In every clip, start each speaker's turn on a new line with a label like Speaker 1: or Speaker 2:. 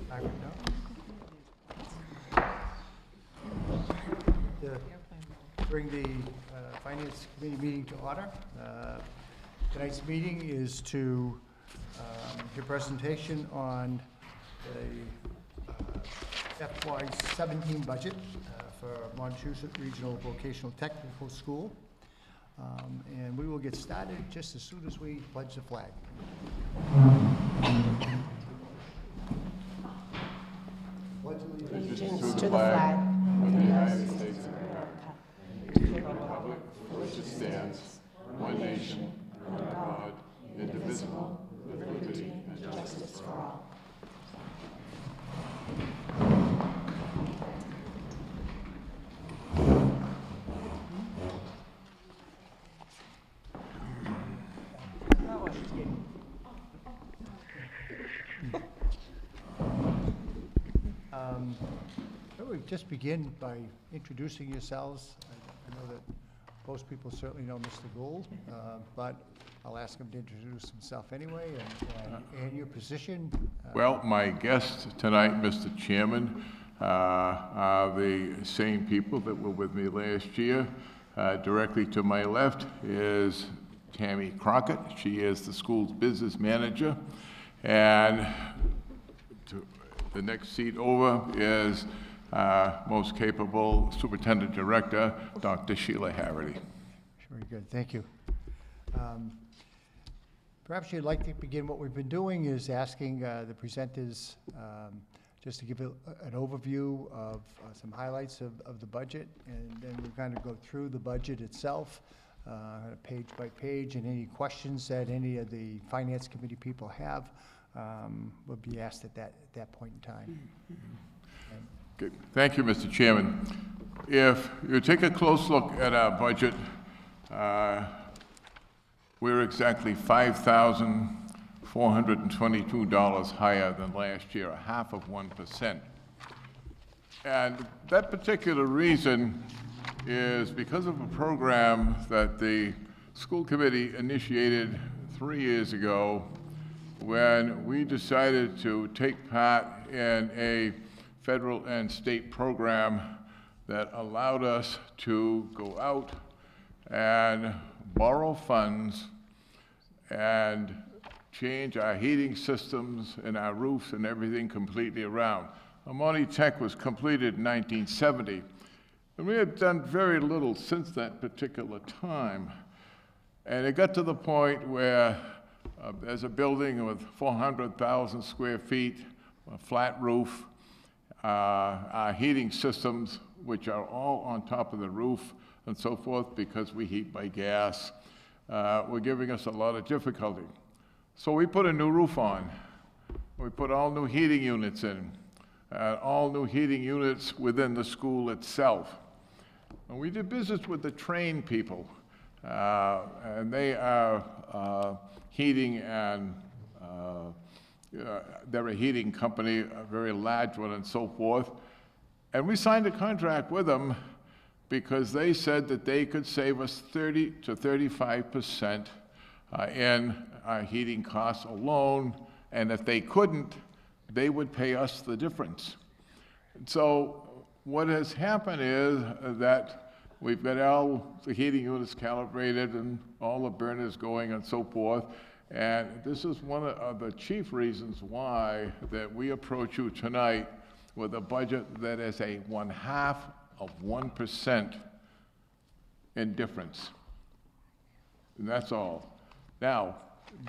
Speaker 1: I would know. To bring the Finance Committee meeting to order. Tonight's meeting is to hear presentation on the FY17 budget for Montechusett Regional Vocational Technical School. And we will get started just as soon as we pledge the flag.
Speaker 2: Allegiance to the flag of the United States of America, and to the republic for which it stands, one nation, under God, indivisible, with liberty and justice for all.
Speaker 1: We just begin by introducing yourselves. I know that most people certainly know Mr. Gould, but I'll ask him to introduce himself anyway and your position.
Speaker 2: Well, my guests tonight, Mr. Chairman, are the same people that were with me last year. Directly to my left is Tammy Crockett. She is the school's business manager. And the next seat over is most capable Superintendent Director, Dr. Sheila Harrity.
Speaker 1: Very good, thank you. Perhaps you'd like to begin. What we've been doing is asking the presenters just to give an overview of some highlights of the budget, and then we'll kind of go through the budget itself, page by page, and any questions that any of the Finance Committee people have will be asked at that point in time.
Speaker 2: Good. Thank you, Mr. Chairman. If you take a close look at our budget, we're exactly $5,422 higher than last year, 0.5%. And that particular reason is because of a program that the school committee initiated 3 years ago when we decided to take part in a federal and state program that allowed us to go out and borrow funds and change our heating systems and our roofs and everything completely around. Monty Tech was completed in 1970, and we had done very little since that particular time. And it got to the point where there's a building with 400,000 square feet, a flat roof, our heating systems, which are all on top of the roof and so forth because we heat by gas, were giving us a lot of difficulty. So we put a new roof on. We put all new heating units in, all new heating units within the school itself. And we did business with the train people, and they are heating and they're a heating company, a very large one and so forth. And we signed a contract with them because they said that they could save us 30 to 35% in our heating costs alone. And if they couldn't, they would pay us the difference. And so what has happened is that we've got all the heating units calibrated and all the burners going and so forth. And this is one of the chief reasons why that we approach you tonight with a budget that is a 0.5% in difference. And that's all. Now,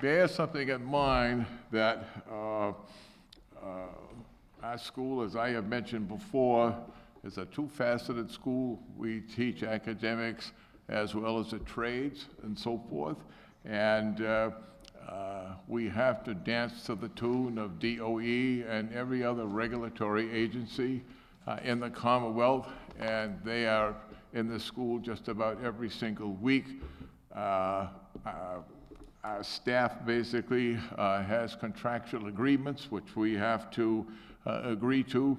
Speaker 2: bear something in mind that our school, as I have mentioned before, is a two-faceted school. We teach academics as well as the trades and so forth. And we have to dance to the tune of DOE and every other regulatory agency in the Commonwealth, and they are in the school just about every single week. Our staff basically has contractual agreements which we have to agree to,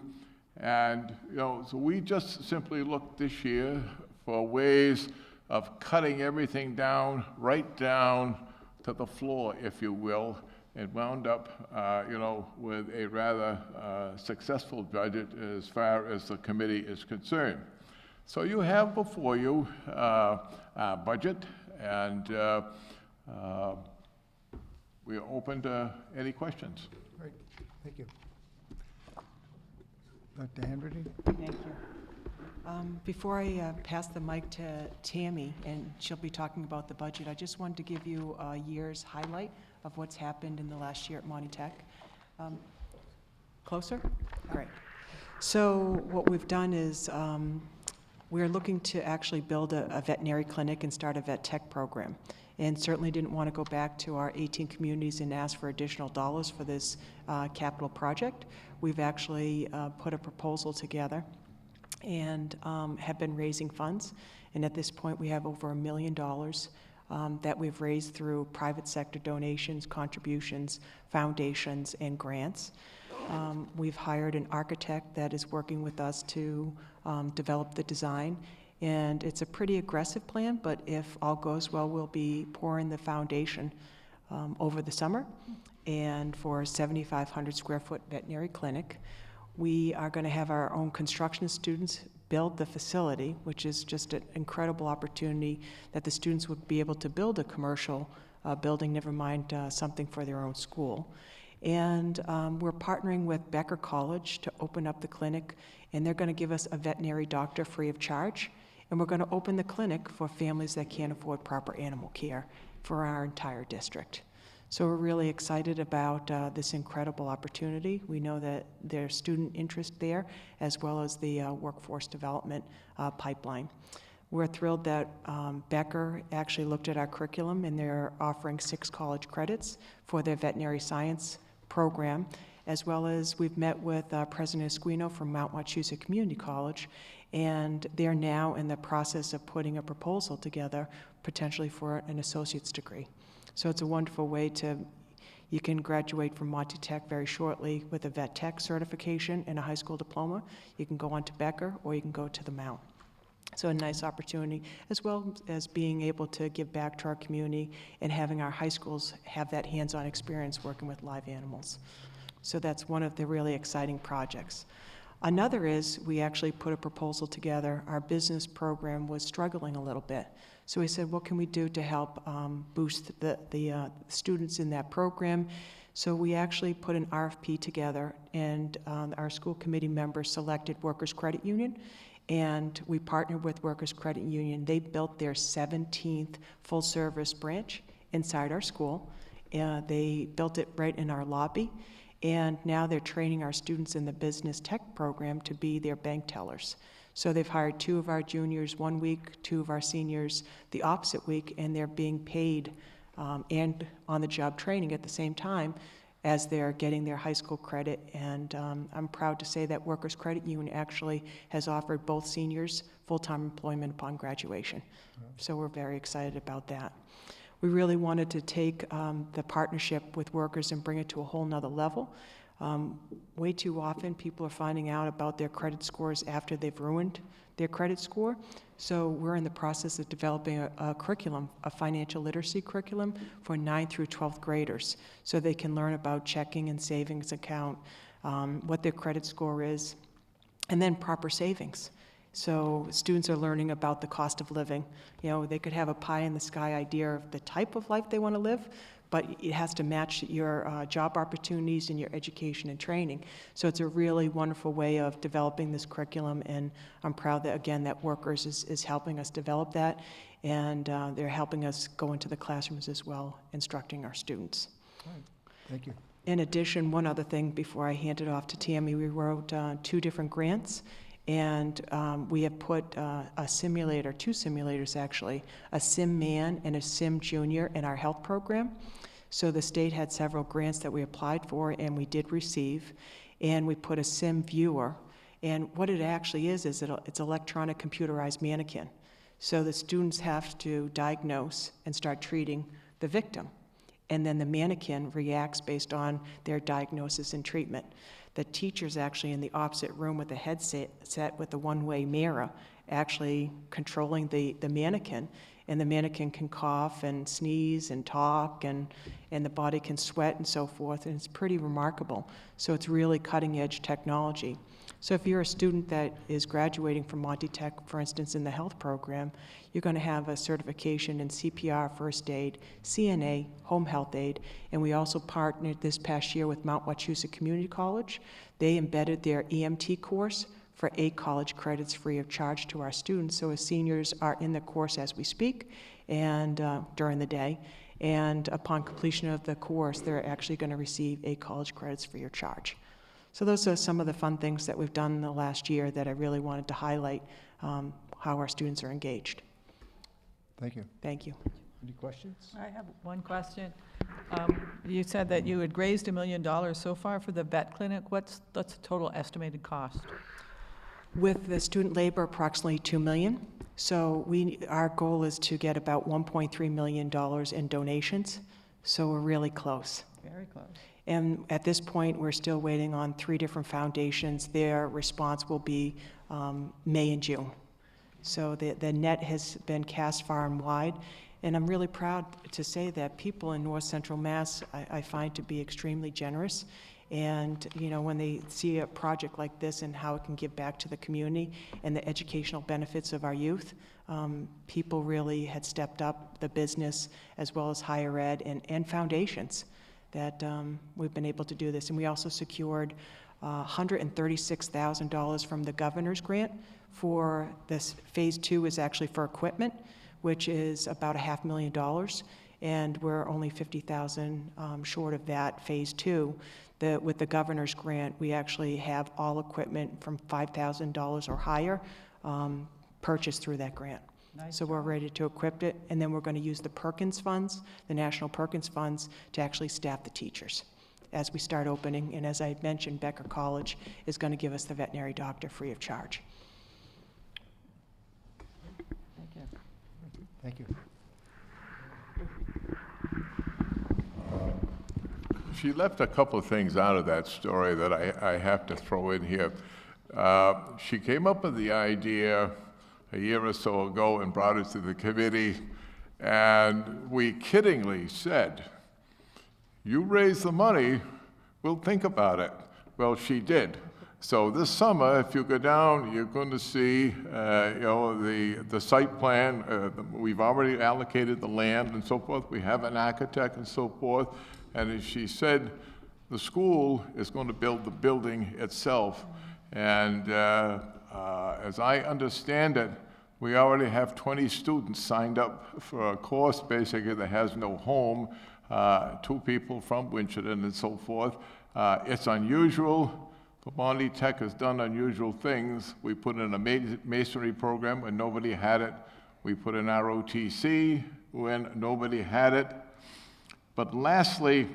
Speaker 2: and so we just simply looked this year for ways of cutting everything down, right down to the floor, if you will, it wound up, with a rather successful budget as far as the committee is concerned. So you have before you our budget, and we are open to any questions.
Speaker 1: Great, thank you. Dr. Henry?
Speaker 3: Thank you. Before I pass the mic to Tammy, and she'll be talking about the budget, I just wanted to give you a year's highlight of what's happened in the last year at Monty Tech. Closer? Great. So what we've done is we're looking to actually build a veterinary clinic and start a vet tech program. And certainly didn't want to go back to our 18 communities and ask for additional dollars for this capital project. We've actually put a proposal together and have been raising funds. And at this point, we have over $1 million that we've raised through private sector donations, contributions, foundations, and grants. We've hired an architect that is working with us to develop the design. And it's a pretty aggressive plan, but if all goes well, we'll be pouring the foundation over the summer and for a 7,500 square foot veterinary clinic. We are going to have our own construction students build the facility, which is just an incredible opportunity that the students would be able to build a commercial building, never mind something for their own school. And we're partnering with Becker College to open up the clinic, and they're going to give us a veterinary doctor free of charge. And we're going to open the clinic for families that can't afford proper animal care for our entire district. So we're really excited about this incredible opportunity. We know that there's student interest there, as well as the workforce development pipeline. We're thrilled that Becker actually looked at our curriculum, and they're offering 6 college credits for their veterinary science program, as well as we've met with President Esquino from Mount Wachusett Community College, and they're now in the process of putting a proposal together, potentially for an associate's degree. So it's a wonderful way you can graduate from Monty Tech very shortly with a vet tech certification and a high school diploma. You can go on to Becker, or you can go to the Mount. So a nice opportunity, as well as being able to give back to our community and having our high schools have that hands-on experience working with live animals. So that's one of the really exciting projects. Another is we actually put a proposal together. Our business program was struggling a little bit. So we said, what can we do to help boost the students in that program? So we actually put an RFP together, and our school committee members selected Workers Credit Union, and we partnered with Workers Credit Union. They built their 17th full-service branch inside our school. They built it right in our lobby, and now they're training our students in the business tech program to be their bank tellers. So they've hired 2 of our juniors one week, 2 of our seniors the opposite week, and they're being paid and on-the-job training at the same time as they're getting their high school credit. And I'm proud to say that Workers Credit Union actually has offered both seniors full-time employment upon graduation. So we're very excited about that. We really wanted to take the partnership with workers and bring it to a whole nother level. Way too often, people are finding out about their credit scores after they've ruined their credit score. So we're in the process of developing a curriculum, a financial literacy curriculum for 9th through 12th graders, so they can learn about checking and savings account, what their credit score is, and then proper savings. So students are learning about the cost of living. You know, they could have a pie-in-the-sky idea of the type of life they want to live, but it has to match your job opportunities and your education and training. So it's a really wonderful way of developing this curriculum, and I'm proud that, again, that Workers is helping us develop that, and they're helping us go into the classrooms as well, instructing our students.
Speaker 1: All right. Thank you.
Speaker 3: In addition, one other thing before I hand it off to Tammy, we wrote 2 different grants. And we have put a simulator, 2 simulators actually, a Sim Man and a Sim Junior in our health program. So the state had several grants that we applied for and we did receive. And we put a Sim Viewer. And what it actually is it's electronic computerized mannequin. So the students have to diagnose and start treating the victim. And then the mannequin reacts based on their diagnosis and treatment. The teacher's actually in the opposite room with a headset with a one-way mirror, actually controlling the mannequin And the mannequin can cough and sneeze and talk, and the body can sweat and so forth, and it's pretty remarkable. So it's really cutting-edge technology. So if you're a student that is graduating from Monty Tech, for instance, in the health program, you're going to have a certification in CPR, first aid, CNA, home health aid, and we also partnered this past year with Mount Wachusett Community College. They embedded their EMT course for 8 college credits free of charge to our students. So as seniors are in the course as we speak and during the day, and upon completion of the course, they're actually going to receive 8 college credits free of charge. So those are some of the fun things that we've done in the last year that I really wanted to highlight how our students are engaged.
Speaker 1: Thank you.
Speaker 3: Thank you.
Speaker 1: Any questions?
Speaker 4: I have one question. You said that you had raised $1 million so far for the vet clinic. What's the total estimated cost?
Speaker 3: With the student labor, approximately $2 million. So our goal is to get about $1.3 million in donations. So we're really close.
Speaker 4: Very close.
Speaker 3: And at this point, we're still waiting on 3 different foundations. Their response will be May and June. So the net has been cast far and wide. And I'm really proud to say that people in North Central Mass, I find to be extremely generous. And, you know, when they see a project like this and how it can give back to the community and the educational benefits of our youth, people really had stepped up, the business as well as higher ed and foundations, that we've been able to do this. And we also secured $136,000 from the governor's grant for this. Phase 2 is actually for equipment, which is about $500,000, and we're only $50,000 short of that phase 2. With the governor's grant, we actually have all equipment from $5,000 or higher purchased through that grant.
Speaker 4: Nice
Speaker 3: So we're
Speaker 4: job.
Speaker 3: ready to equip it, and then we're going to use the Perkins funds, the National Perkins funds, to actually staff the teachers as we start opening. And as I mentioned, Becker College is going to give us the veterinary doctor free of charge.
Speaker 4: Thank you.
Speaker 1: Thank you.
Speaker 2: She left a couple of things out of that story that I have to throw in here. She came up with the idea a year or so ago and brought it to the committee, and we kiddingly said, "You raise the money, we'll think about it." Well, she did. So this summer, if you go down, you're going to see, the site plan. We've already allocated the land and so forth. We have an architect and so forth. And as she said, the school is going to build the building itself. And as I understand it, we already have 20 students signed up for a course, basically, that has no home, 2 people from Winchendon and so forth. It's unusual, but Monty Tech has done unusual things. We put in a masonry program when nobody had it. We put in ROTC when nobody had it. But lastly,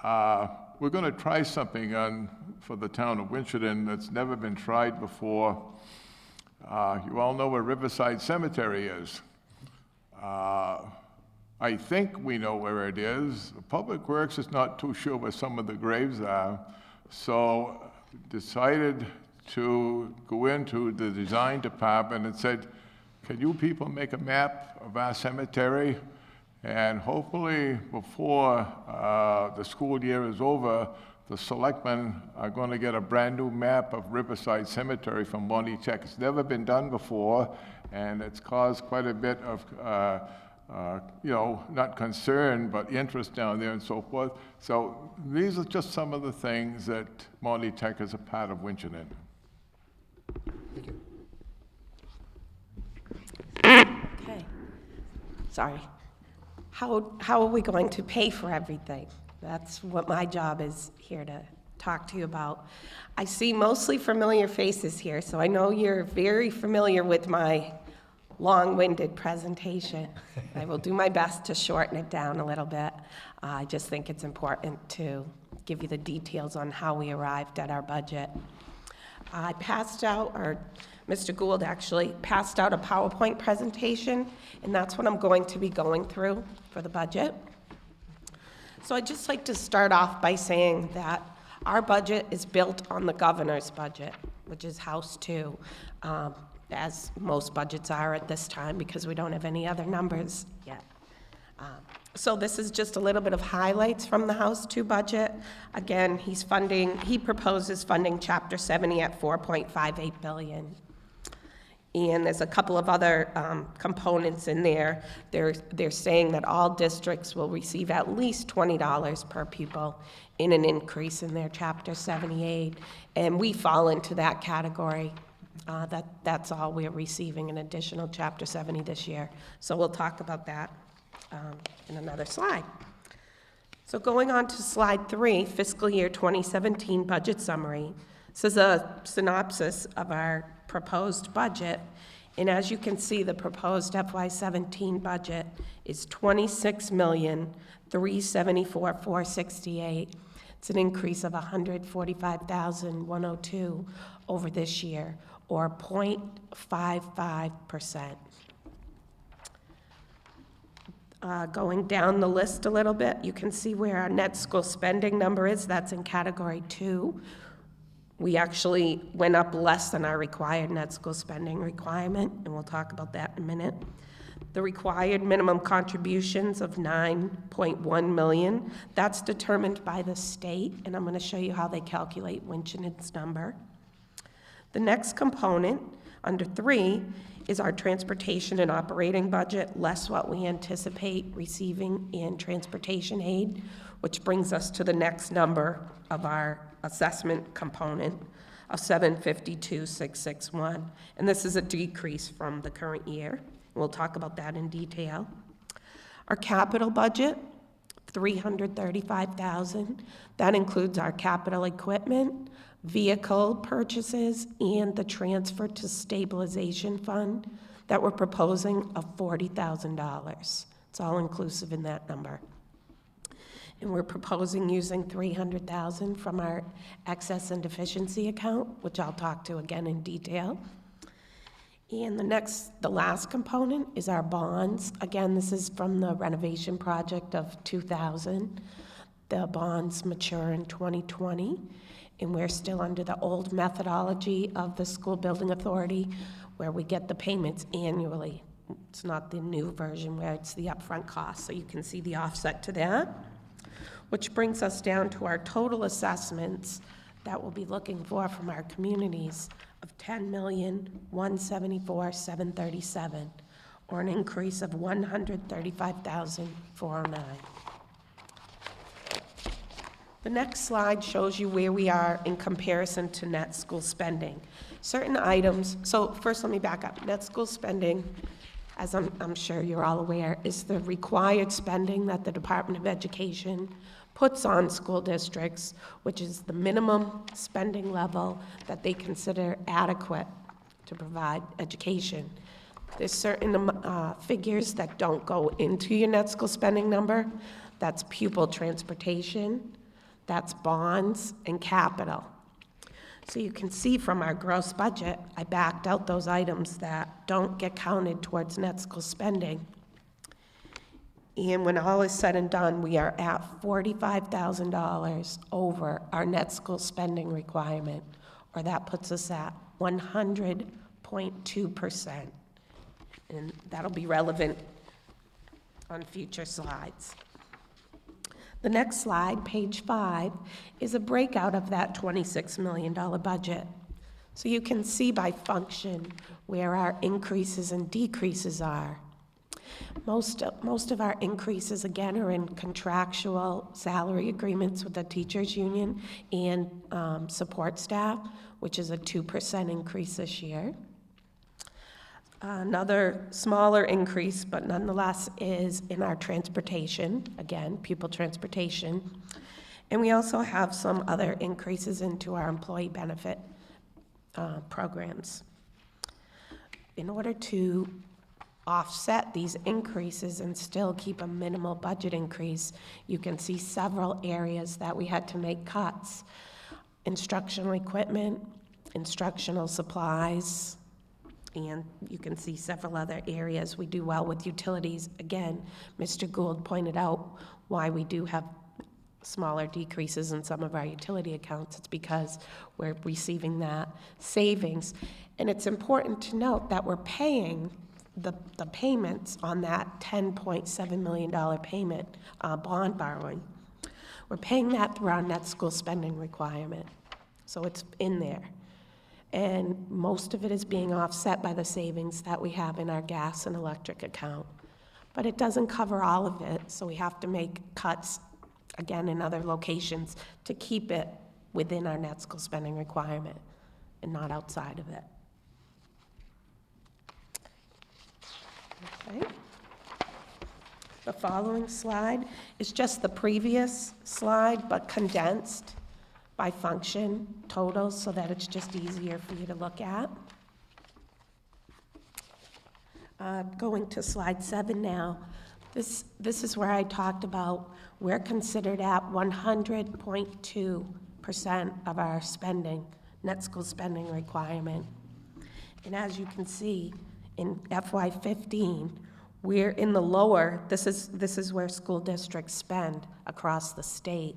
Speaker 2: we're going to try something for the town of Winchendon that's never been tried before. You all know where Riverside Cemetery is. I think we know where it is. Public Works is not too sure where some of the graves are, so decided to go into the design department and said, "Can you people make a map of our cemetery? And hopefully before the school year is over, the selectmen are going to get a brand new map of Riverside Cemetery from Monty Tech. It's never been done before, and it's caused quite a bit of, not concern, but interest down there and so forth. So these are just some of the things that Monty Tech is a part of Winchendon.
Speaker 5: Okay. Sorry. How are we going to pay for everything? That's what my job is here to talk to you about. I see mostly familiar faces here, so I know you're very familiar with my long-winded presentation. I will do my best to shorten it down a little bit. I just think it's important to give you the details on how we arrived at our budget. I passed out, or Mr. Gould actually passed out a PowerPoint presentation, and that's what I'm going to be going through for the budget. So I'd just like to start off by saying that our budget is built on the governor's budget, which is House 2. as most budgets are at this time, because we don't have any other numbers yet. So this is just a little bit of highlights from the House 2 budget. Again, he proposes funding Chapter 70 at $4.58 billion. And there's a couple of other components in there. They're saying that all districts will receive at least $20 per pupil in an increase in their Chapter 70 aid, and we fall into that category. That's all we're receiving, an additional Chapter 70 this year. So we'll talk about that in another slide. So going on to slide 3, fiscal year 2017 budget summary. This is a synopsis of our proposed budget, and as you can see, the proposed FY17 budget is $26,374,468. It's an increase of $145,102 over this year, or 0.55%. Going down the list a little bit, you can see where our net school spending number is. That's in category 2. We actually went up less than our required net school spending requirement, and we'll talk about that in a minute. The required minimum contributions of $9.1 million, that's determined by the state, and I'm going to show you how they calculate Winchendon's number. The next component, under 3, is our transportation and operating budget, less what we anticipate receiving in transportation aid, which brings us to the next number of our assessment component of $752,661. And this is a decrease from the current year. We'll talk about that in detail. Our capital budget, $335,000. That includes our capital equipment, vehicle purchases, and the transfer to stabilization fund that we're proposing of $40,000. It's all inclusive in that number. And we're proposing using $300,000 from our excess and deficiency account, which I'll talk to again in detail. And the last component is our bonds. Again, this is from the renovation project of 2000. The bonds mature in 2020, and we're still under the old methodology of the School Building Authority, where we get the payments annually. It's not the new version where it's the upfront cost, so you can see the offset to that, which brings us down to our total assessments that we'll be looking for from our communities of $10,174,737, or an increase of $135,409. The next slide shows you where we are in comparison to net school spending. Certain items, so first let me back up. Net school spending, as I'm sure you're all aware, is the required spending that the Department of Education puts on school districts, which is the minimum spending level that they consider adequate to provide education. There's certain figures that don't go into your net school spending number. That's pupil transportation, that's bonds, and capital. So you can see from our gross budget, I backed out those items that don't get counted towards net school spending. And when all is said and done, we are at $45,000 over our net school spending requirement, or that puts us at 100.2%. And that'll be relevant on future slides. The next slide, page 5, is a breakout of that $26 million budget. So you can see by function where our increases and decreases are. Most of our increases, again, are in contractual salary agreements with the teachers' union and support staff, which is a 2% increase this year. Another smaller increase, but nonetheless, is in our transportation, again, pupil transportation. And we also have some other increases into our employee benefit programs. In order to offset these increases and still keep a minimal budget increase, you can see several areas that we had to make cuts. Instructional equipment, instructional supplies, and you can see several other areas. We do well with utilities. Again, Mr. Gould pointed out why we do have smaller decreases in some of our utility accounts, it's because we're receiving that savings. And it's important to note that we're paying the payments on that $10.7 million payment, bond borrowing. We're paying that through our net school spending requirement. So it's in there. And most of it is being offset by the savings that we have in our gas and electric account. But it doesn't cover all of it, so we have to make cuts, again, in other locations to keep it within our net school spending requirement and not outside of it. Okay. The following slide is just the previous slide, but condensed by function totals so that it's just easier for you to look at. Going to slide 7 now. This is where I talked about we're considered at 100.2% of our spending, net school spending requirement. And as you can see, in FY15, we're in the lower, this is where school districts spend across the state.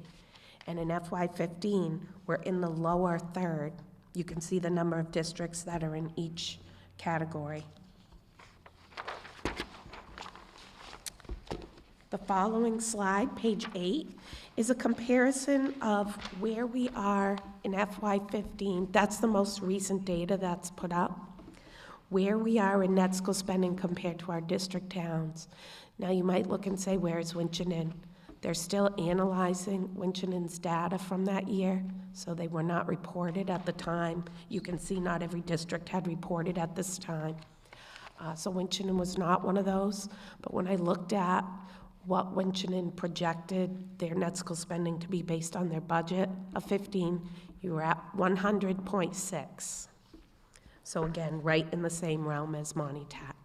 Speaker 5: And in FY15, we're in the lower third. You can see the number of districts that are in each category. The following slide, page 8, is a comparison of where we are in FY15. That's the most recent data that's put up. Where we are in net school spending compared to our district towns. Now you might look and say, where's Winchendon? They're still analyzing Winchendon's data from that year, so they were not reported at the time. You can see not every district had reported at this time. So Winchendon was not one of those, but when I looked at what Winchendon projected their net school spending to be based on their budget of 15, you were at 100.6. So again, right in the same realm as Monty Tech.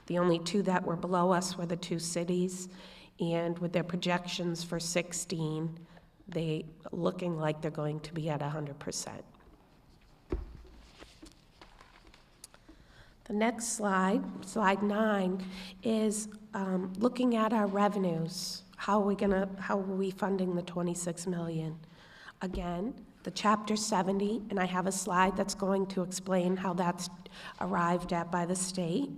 Speaker 5: The only two that were below us were the two cities, and with their projections for 16, they looking like they're going to be at 100%. The next slide, slide 9, is looking at our revenues. How are we funding the 26 million? Again, the Chapter 70, and I have a slide that's going to explain how that's arrived at by the state.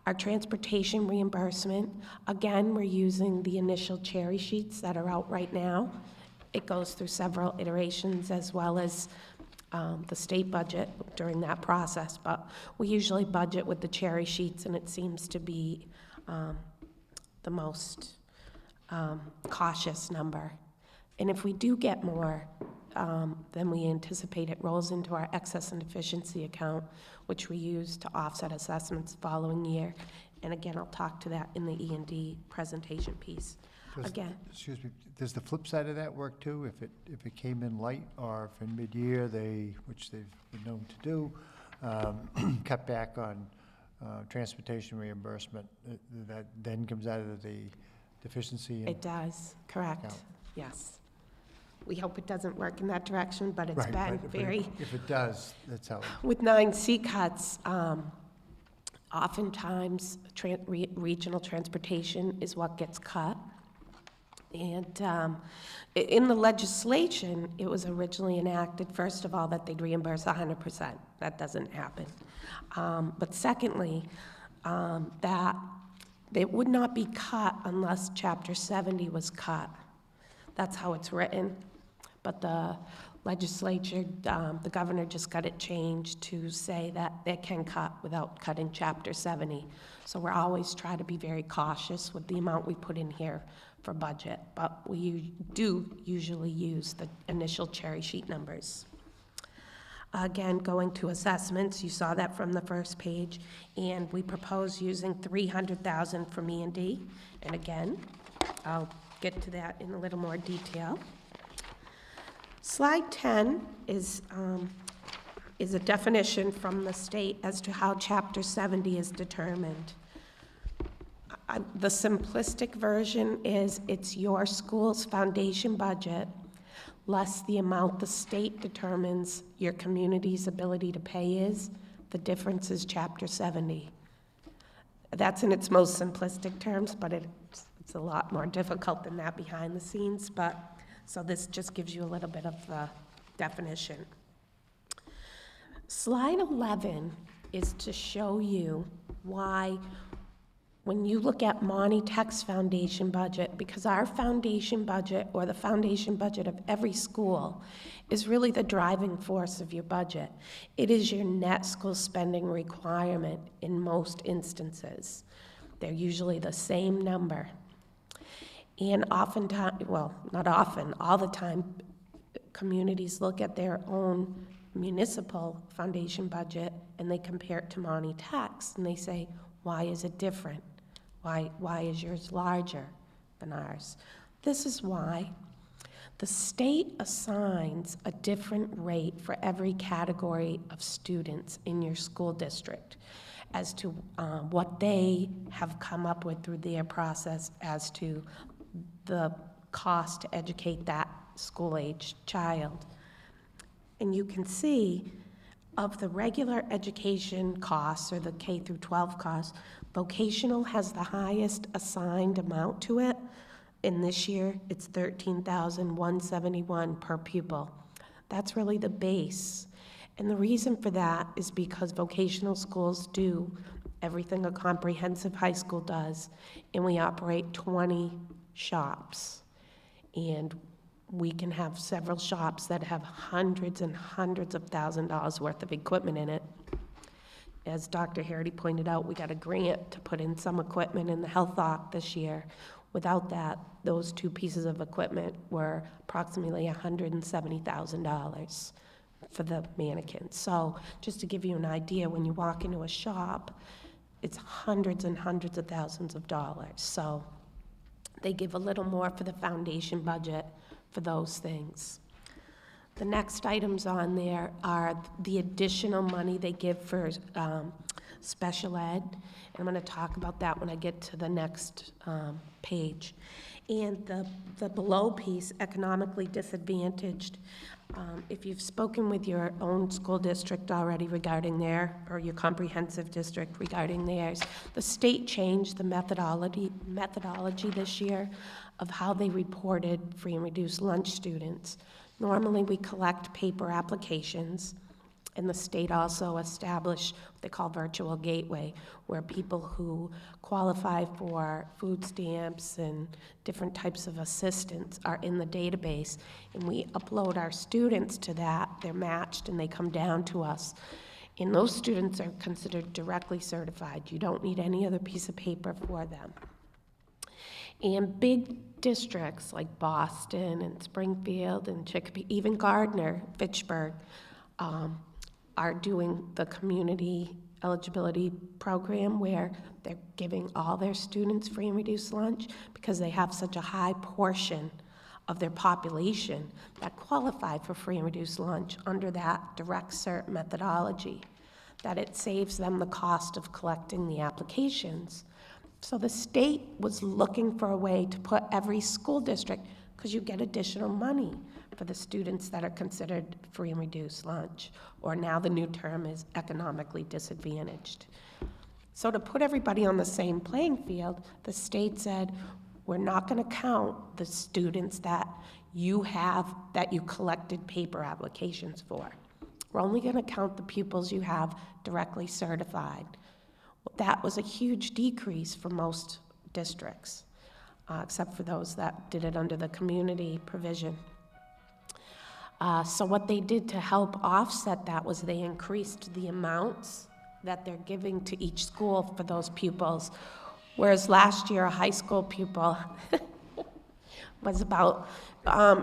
Speaker 5: Our transportation reimbursement, again, we're using the initial cherry sheets that are out right now. It goes through several iterations as well as the state budget during that process, but we usually budget with the cherry sheets, and it seems to be the most cautious number. And if we do get more than we anticipate, it rolls into our excess and deficiency account, which we use to offset assessments the following year. And again, I'll talk to that in the E&D presentation piece.
Speaker 1: Excuse me, does the flip side of that work too? If it came in light, or if in mid-year which they've been known to do, cut back on transportation reimbursement, that then comes out of the deficiency?
Speaker 5: It does, correct,
Speaker 1: account?
Speaker 5: Yes. We hope it doesn't work in that direction, but it's
Speaker 1: Right,
Speaker 5: been
Speaker 1: but
Speaker 5: very...
Speaker 1: if it does, that's how.
Speaker 5: With 9C cuts, oftentimes regional transportation is what gets cut. And in the legislation, it was originally enacted, first of all, that they'd reimburse 100%. That doesn't happen. But secondly, that it would not be cut unless Chapter 70 was cut. That's how it's written. But the legislature, the governor just got it changed to say that they can cut without cutting Chapter 70. So we're always trying to be very cautious with the amount we put in here for budget, but we do usually use the initial cherry sheet numbers. Again, going to assessments, you saw that from the first page, and we propose using $300,000 from E&D. And again, I'll get to that in a little more detail. Slide 10 is a definition from the state as to how Chapter 70 is determined. The simplistic version is it's your school's foundation budget less the amount the state determines your community's ability to pay is. The difference is Chapter 70. That's in its most simplistic terms, but it's a lot more difficult than that behind the scenes. But So this just gives you a little bit of the definition. Slide 11 is to show you why, when you look at Monty Tech's foundation budget, because our foundation budget, or the foundation budget of every school, is really the driving force of your budget. It is your net school spending requirement in most instances. They're usually the same number. And oftentimes, well, not often, all the time, communities look at their own municipal foundation budget and they compare it to Monty Tech's and they say, why is it different? Why is yours larger than ours? This is why. The state assigns a different rate for every category of students in your school district as to what they have come up with through their process as to the cost to educate that school-aged child. And you can see of the regular education costs, or the K through 12 costs, vocational has the highest assigned amount to it. And this year, it's $13,171 per pupil. That's really the base. And the reason for that is because vocational schools do everything a comprehensive high school does, and we operate 20 shops. And we can have several shops that have hundreds and hundreds of $1,000s worth of equipment in it. As Dr. Harity pointed out, we got a grant to put in some equipment in the health OC this year. Without that, those two pieces of equipment were approximately $170,000 for the mannequins. So just to give you an idea, when you walk into a shop, it's hundreds and hundreds of thousands of dollars. So they give a little more for the foundation budget for those things. The next items on there are the additional money they give for special ed. And I'm going to talk about that when I get to the next page. And the below piece, economically disadvantaged. If you've spoken with your own school district already regarding or your comprehensive district regarding theirs, the state changed the methodology this year of how they reported free and reduced lunch students. Normally, we collect paper applications, and the state also established what they call virtual gateway, where people who qualify for food stamps and different types of assistance are in the database, and we upload our students to that. They're matched, and they come down to us. And those students are considered directly certified. You don't need any other piece of paper for them. And big districts like Boston and Springfield and Chicopee, even Gardner, Fitchburg, are doing the community eligibility program where they're giving all their students free and reduced lunch because they have such a high portion of their population that qualify for free and reduced lunch under that direct cert methodology, that it saves them the cost of collecting the applications. So the state was looking for a way to put every school district, because you get additional money for the students that are considered free and reduced lunch, or now the new term is economically disadvantaged. So to put everybody on the same playing field, the state said, we're not going to count the students that you collected paper applications for. We're only going to count the pupils you have directly certified. That was a huge decrease for most districts, except for those that did it under the community provision. So what they did to help offset that was they increased the amounts that they're giving to each school for those pupils. Whereas last year, a high school pupil was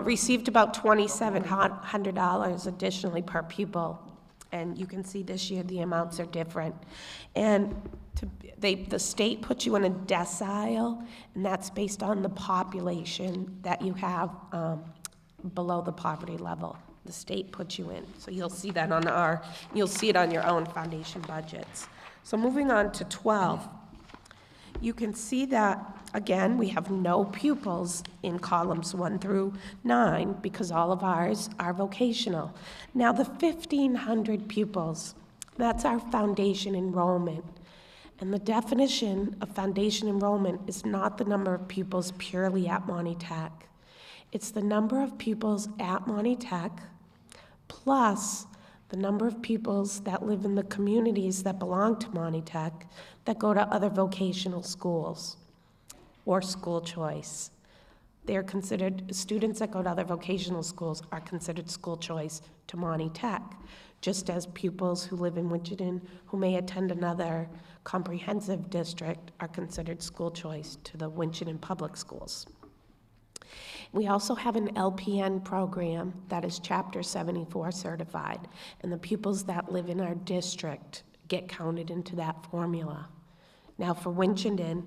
Speaker 5: received about $2,700 additionally per pupil. And you can see this year the amounts are different. And the state puts you in a decile, and that's based on the population that you have below the poverty level. The state puts you in. So you'll see that you'll see it on your own foundation budgets. So moving on to 12, you can see that, again, we have no pupils in columns 1 through 9 because all of ours are vocational. Now the 1,500 pupils, that's our foundation enrollment. And the definition of foundation enrollment is not the number of pupils purely at Monty Tech. It's the number of pupils at Monty Tech plus the number of pupils that live in the communities that belong to Monty Tech that go to other vocational schools or school choice. They're considered, students that go to other vocational schools are considered school choice to Monty Tech, just as pupils who live in Winchendon who may attend another comprehensive district are considered school choice to the Winchendon Public Schools. We also have an LPN program that is Chapter 74 certified, and the pupils that live in our district get counted into that formula. Now for Winchendon,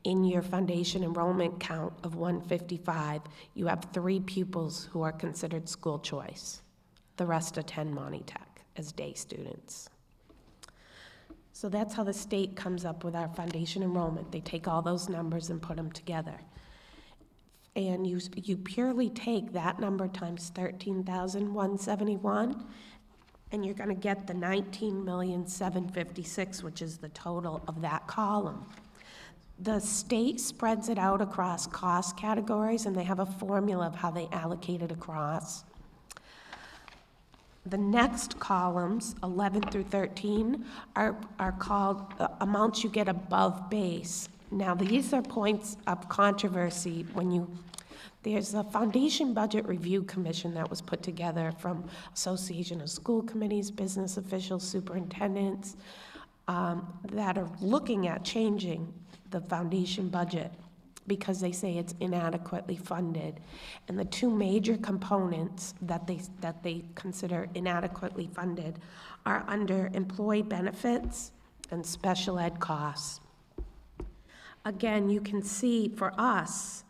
Speaker 5: in your foundation enrollment count of 155, you have 3 pupils who are considered school choice. The rest attend Monty Tech as day students. So that's how the state comes up with our foundation enrollment. They take all those numbers and put them together. And you purely take that number times 13,171, and you're gonna get the 19,756,000, which is the total of that column. The state spreads it out across cost categories, and they have a formula of how they allocate it across. The next columns, 11 through 13, are called amounts you get above base. Now, these are points of controversy there's a Foundation Budget Review Commission that was put together from Association of School Committees, business officials, superintendents, that are looking at changing the foundation budget because they say it's inadequately funded. And the 2 major components that they consider inadequately funded are under employee benefits and special ed costs. Again, you can see for us,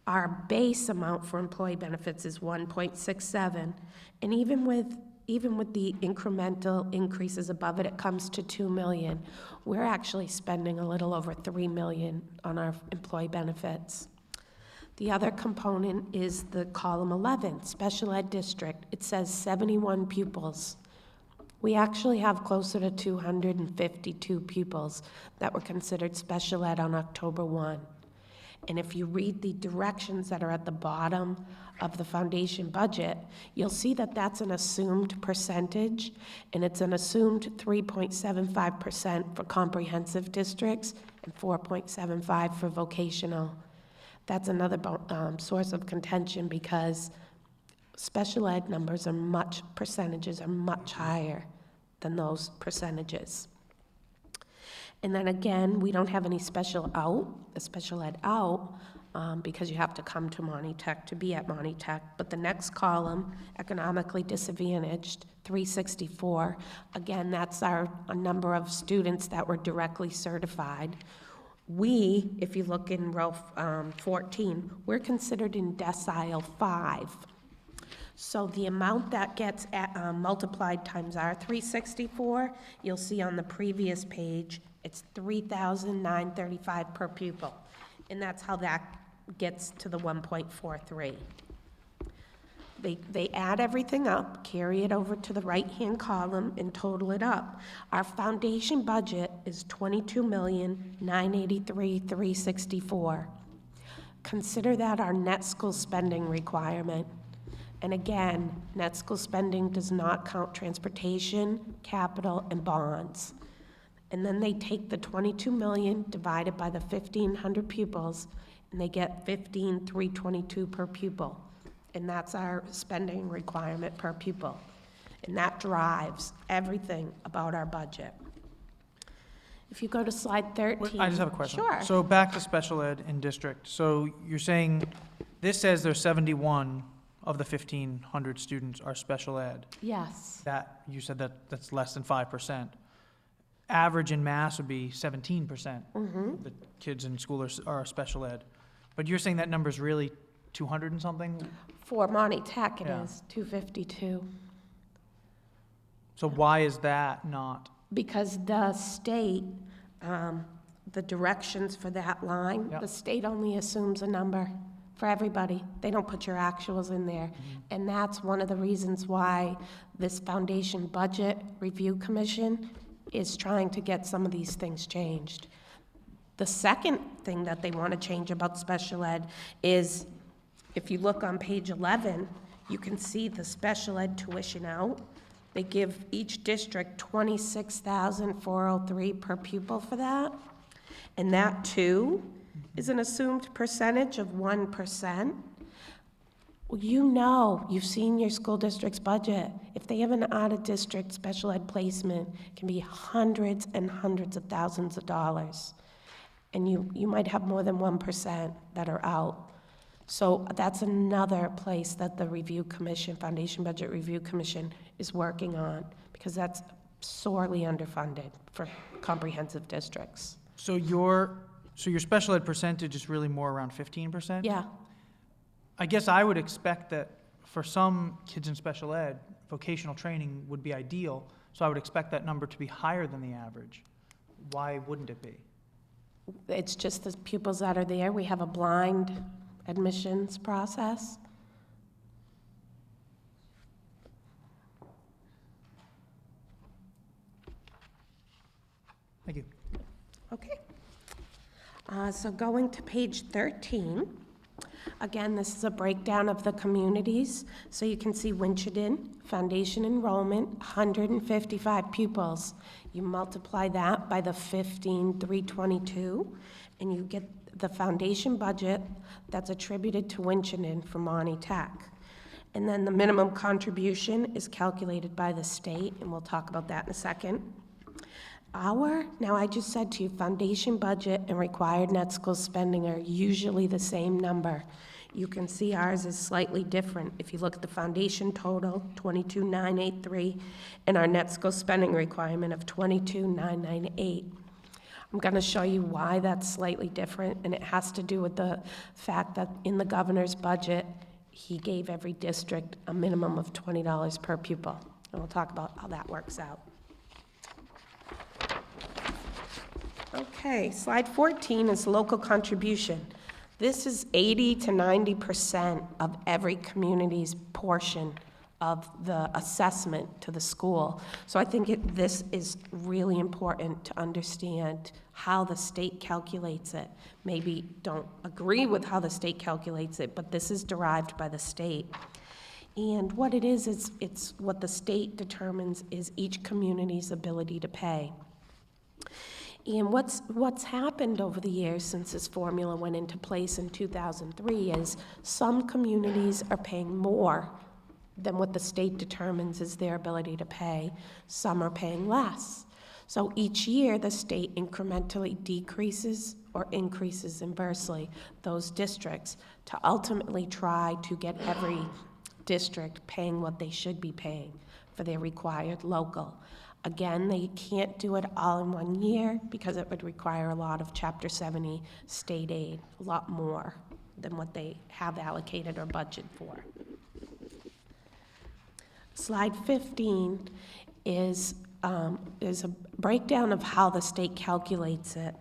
Speaker 5: our base amount for employee benefits is 1.67, and even with the incremental increases above it, it comes to 2 million. We're actually spending a little over 3 million on our employee benefits. The other component is the column 11, special ed district. It says 71 pupils. We actually have closer to 252 pupils that were considered special ed on October 1. And if you read the directions that are at the bottom of the foundation budget, you'll see that that's an assumed percentage, and it's an assumed 3.75% for comprehensive districts and 4.75% for vocational. That's another source of contention because special ed percentages are much higher than those percentages. And then again, we don't have any special ed out, because you have to come to Monty Tech to be at Monty Tech. But the next column, economically disadvantaged, 364, again, that's a number of students that were directly certified. We, if you look in row 14, we're considered in decile 5. So the amount that gets multiplied times our 364, you'll see on the previous page, it's $3,935 per pupil. And that's how that gets to the 1.43. They add everything up, carry it over to the right-hand column, and total it up. Our foundation budget is $22,983,364. Consider that our net school spending requirement. And again, net school spending does not count transportation, capital, and bonds. And then they take the 22 million divided by the 1,500 pupils, and they get 15,322 per pupil. And that's our spending requirement per pupil. And that drives everything about our budget. If you go to slide 13.
Speaker 6: I just have a question.
Speaker 5: Sure.
Speaker 6: So back to special ed in district. So you're saying, this says there's 71 of the 1,500 students are special ed.
Speaker 5: Yes.
Speaker 6: That, you said that's less than 5%. Average in mass would be 17%.
Speaker 5: Mm-hmm.
Speaker 6: The kids in school are special ed. But you're saying that number's really 200 and something?
Speaker 5: For Monty Tech, it
Speaker 6: Yeah.
Speaker 5: is 252.
Speaker 6: So why is that not?
Speaker 5: Because the state, the directions for that line,
Speaker 6: Yep.
Speaker 5: the state only assumes a number for everybody. They don't put your actuals in there. And that's one of the reasons why this Foundation Budget Review Commission is trying to get some of these things changed. The second thing that they want to change about special ed is if you look on page 11, you can see the special ed tuition out. They give each district $26,403 per pupil for that. And that, too, is an assumed percentage of 1%. Well, you know, you've seen your school district's budget. If they have an out-of-district special ed placement, it can be hundreds and hundreds of thousands of dollars. And you might have more than 1% that are out. So that's another place that the Review Commission, Foundation Budget Review Commission, is working on, because that's sorely underfunded for comprehensive districts.
Speaker 6: So your special ed percentage is really more around 15%?
Speaker 5: Yeah.
Speaker 6: I guess I would expect that for some kids in special ed, vocational training would be ideal, so I would expect that number to be higher than the average. Why wouldn't it be?
Speaker 5: It's just the pupils that are there. We have a blind admissions process.
Speaker 6: Thank you.
Speaker 5: Okay. So going to page 13, again, this is a breakdown of the communities. So you can see Winchendon, foundation enrollment, 155 pupils. You multiply that by the 15,322, and you get the foundation budget that's attributed to Winchendon for Monty Tech. And then the minimum contribution is calculated by the state, and we'll talk about that in a second. Now I just said to you, foundation budget and required net school spending are usually the same number. You can see ours is slightly different. If you look at the foundation total, 22,983, and our net school spending requirement of 22,998. I'm going to show you why that's slightly different, and it has to do with the fact that in the governor's budget, he gave every district a minimum of $20 per pupil, and we'll talk about how that works out. Okay, slide 14 is local contribution. This is 80 to 90% of every community's portion of the assessment to the school. So I think this is really important to understand how the state calculates it. Maybe don't agree with how the state calculates it, but this is derived by the state. And what it is it's what the state determines is each community's ability to pay. And what's happened over the years since this formula went into place in 2003 is some communities are paying more than what the state determines is their ability to pay. Some are paying less. So each year, the state incrementally decreases or increases inversely those districts to ultimately try to get every district paying what they should be paying for their required local. Again, they can't do it all in 1 year because it would require a lot of Chapter 70 state aid, a lot more than what they have allocated or budgeted for. Slide 15 is a breakdown of how the state calculates it.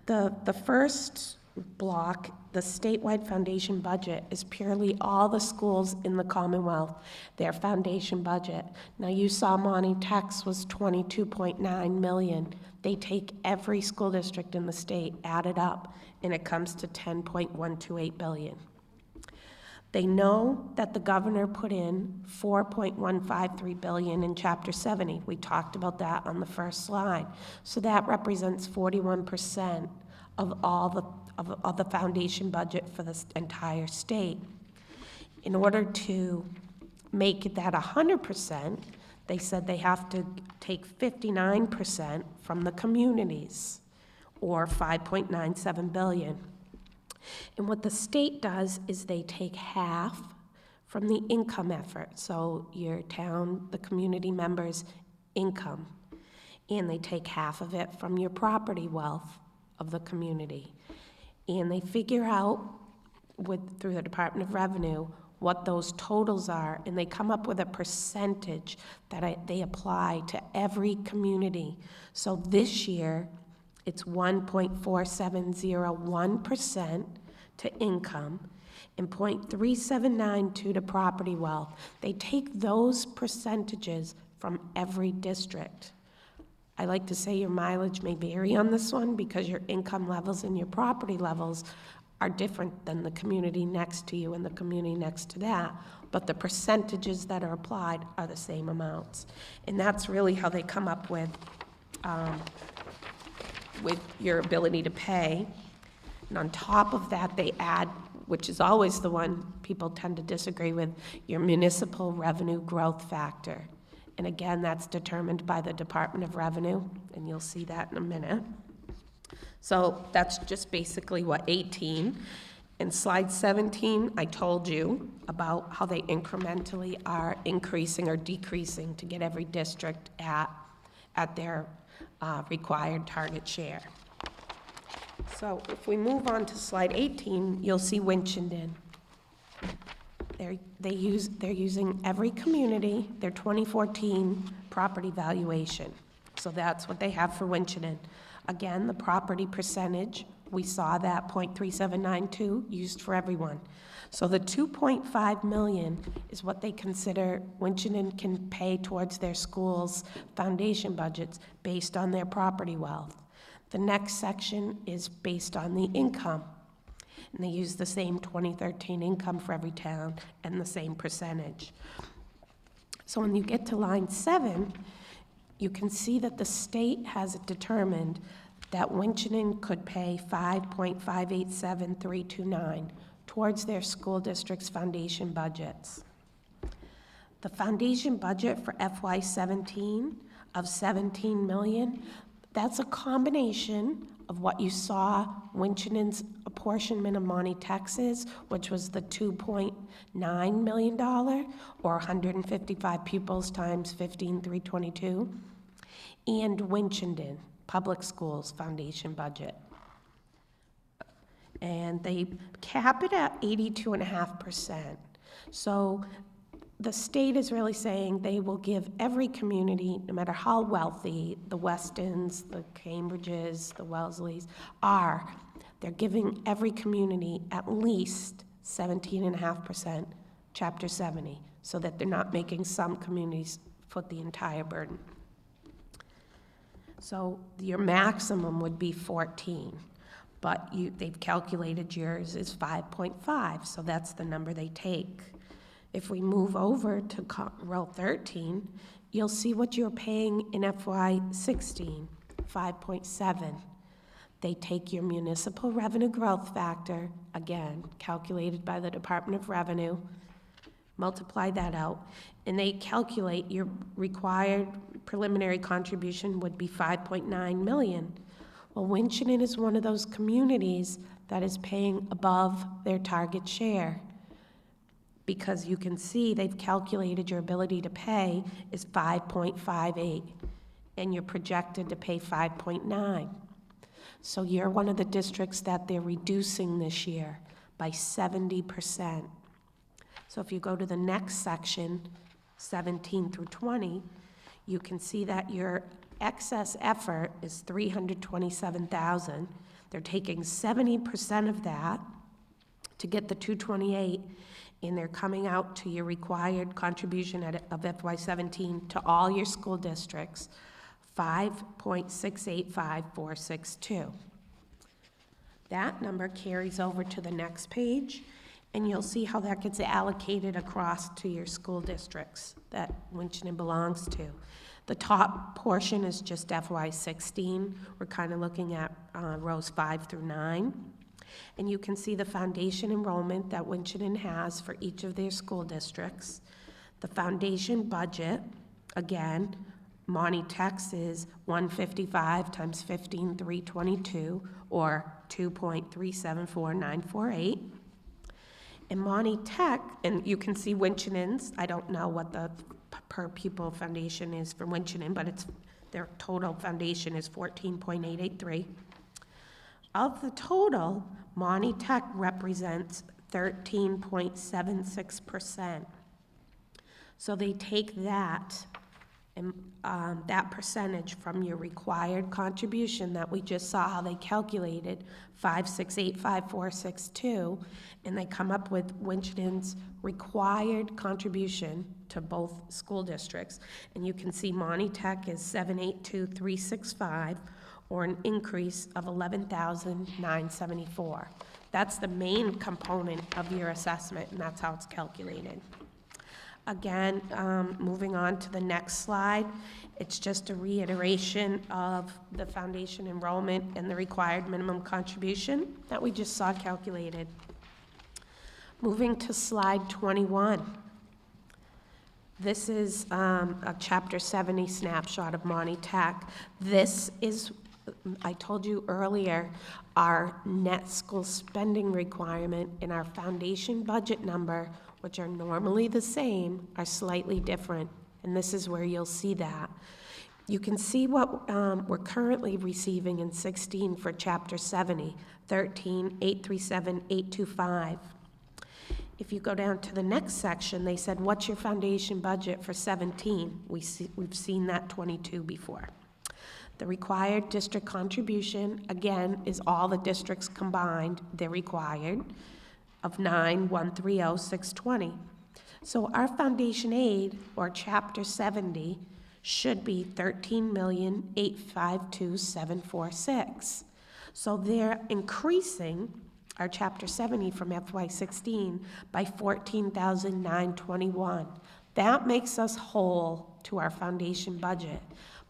Speaker 5: The first block, the statewide foundation budget, is purely all the schools in the Commonwealth, their foundation budget. Now, you saw Monty Tech's was $22.9 million. They take every school district in the state, add it up, and it comes to $10.128 billion. They know that the governor put in $4.153 billion in Chapter 70. We talked about that on the first slide. So that represents 41% of all the foundation budget for the entire state. In order to make that 100%, they said they have to take 59% from the communities, or $5.97 billion. And what the state does is they take half from the income effort, so your town, the community members' income, and they take half of it from your property wealth of the community. And they figure out, through the Department of Revenue, what those totals are, and they come up with a percentage that they apply to every community. So this year, it's 1.4701% to income and 0.3792 to property wealth. They take those percentages from every district. I like to say your mileage may vary on this one because your income levels and your property levels are different than the community next to you and the community next to that, but the percentages that are applied are the same amounts. And that's really how they come up with your ability to pay. And on top of that, they add, which is always the one people tend to disagree with, your municipal revenue growth factor. And again, that's determined by the Department of Revenue, and you'll see that in a minute. So that's just basically what 18. In slide 17, I told you about how they incrementally are increasing or decreasing to get every district at their required target share. So if we move on to slide 18, you'll see Winchendon. They're using every community, their 2014 property valuation. So that's what they have for Winchendon. Again, the property percentage, we saw that 0.3792 used for everyone. So the 2.5 million is what they consider Winchendon can pay towards their school's foundation budgets based on their property wealth. The next section is based on the income. And they use the same 2013 income for every town and the same percentage. So when you get to line 7, you can see that the state has determined that Winchendon could pay 5.587329 towards their school district's foundation budgets. The foundation budget for FY17 of 17 million, that's a combination of what you saw Winchendon's apportionment of Monty, Texas, which was the $2.9 million, or 155 pupils times 15,322, and Winchendon Public Schools Foundation budget. And they cap it at 82.5%. So the state is really saying they will give every community, no matter how wealthy the Westons, the Cambridges, the Welsleys are, they're giving every community at least 17.5% Chapter 70, so that they're not making some communities foot the entire burden. So your maximum would be 14, but they've calculated yours is 5.5, so that's the number they take. If we move over to row 13, you'll see what you're paying in FY16, 5.7. They take your municipal revenue growth factor, again, calculated by the Department of Revenue, multiply that out, and they calculate your required preliminary contribution would be 5.9 million. Well, Winchendon is one of those communities that is paying above their target share, because you can see they've calculated your ability to pay is 5.58, and you're projected to pay 5.9. So you're one of the districts that they're reducing this year by 70%. So if you go to the next section, 17 through 20, you can see that your excess effort is 327,000. They're taking 70% of that to get the 228, and they're coming out to your required contribution of FY17 to all your school districts, 5.685462. That number carries over to the next page, and you'll see how that gets allocated across to your school districts that Winchendon belongs to. The top portion is just FY16. We're kind of looking at rows 5 through 9. And you can see the foundation enrollment that Winchendon has for each of their school districts. The foundation budget, again, Monty, Texas is 155 times 15,322, or 2.374948. And Monty Tech, and you can see Winchendon's, I don't know what the per pupil foundation is for Winchendon, but their total foundation is 14.883. Of the total, Monty Tech represents 13.76%. So they take that and that percentage from your required contribution that we just saw how they calculated, 5685462, and they come up with Winchendon's required contribution to both school districts. And you can see Monty Tech is 782,365, or an increase of 11,974. That's the main component of your assessment, and that's how it's calculated. Again, moving on to the next slide, it's just a reiteration of the foundation enrollment and the required minimum contribution that we just saw calculated. Moving to slide 21. This is a Chapter 70 snapshot of Monty Tech. This is, I told you earlier, our net school spending requirement and our foundation budget number, which are normally the same, are slightly different. And this is where you'll see that. You can see what we're currently receiving in 16 for Chapter 70, 13,837,825. If you go down to the next section, they said, what's your foundation budget for 17? We've seen that 22 before. The required district contribution, again, is all the districts combined, they're required, of 9,130,620. So our foundation aid, or Chapter 70, should be 13,852,746. So they're increasing our Chapter 70 from FY16 by 14,921. That makes us whole to our foundation budget.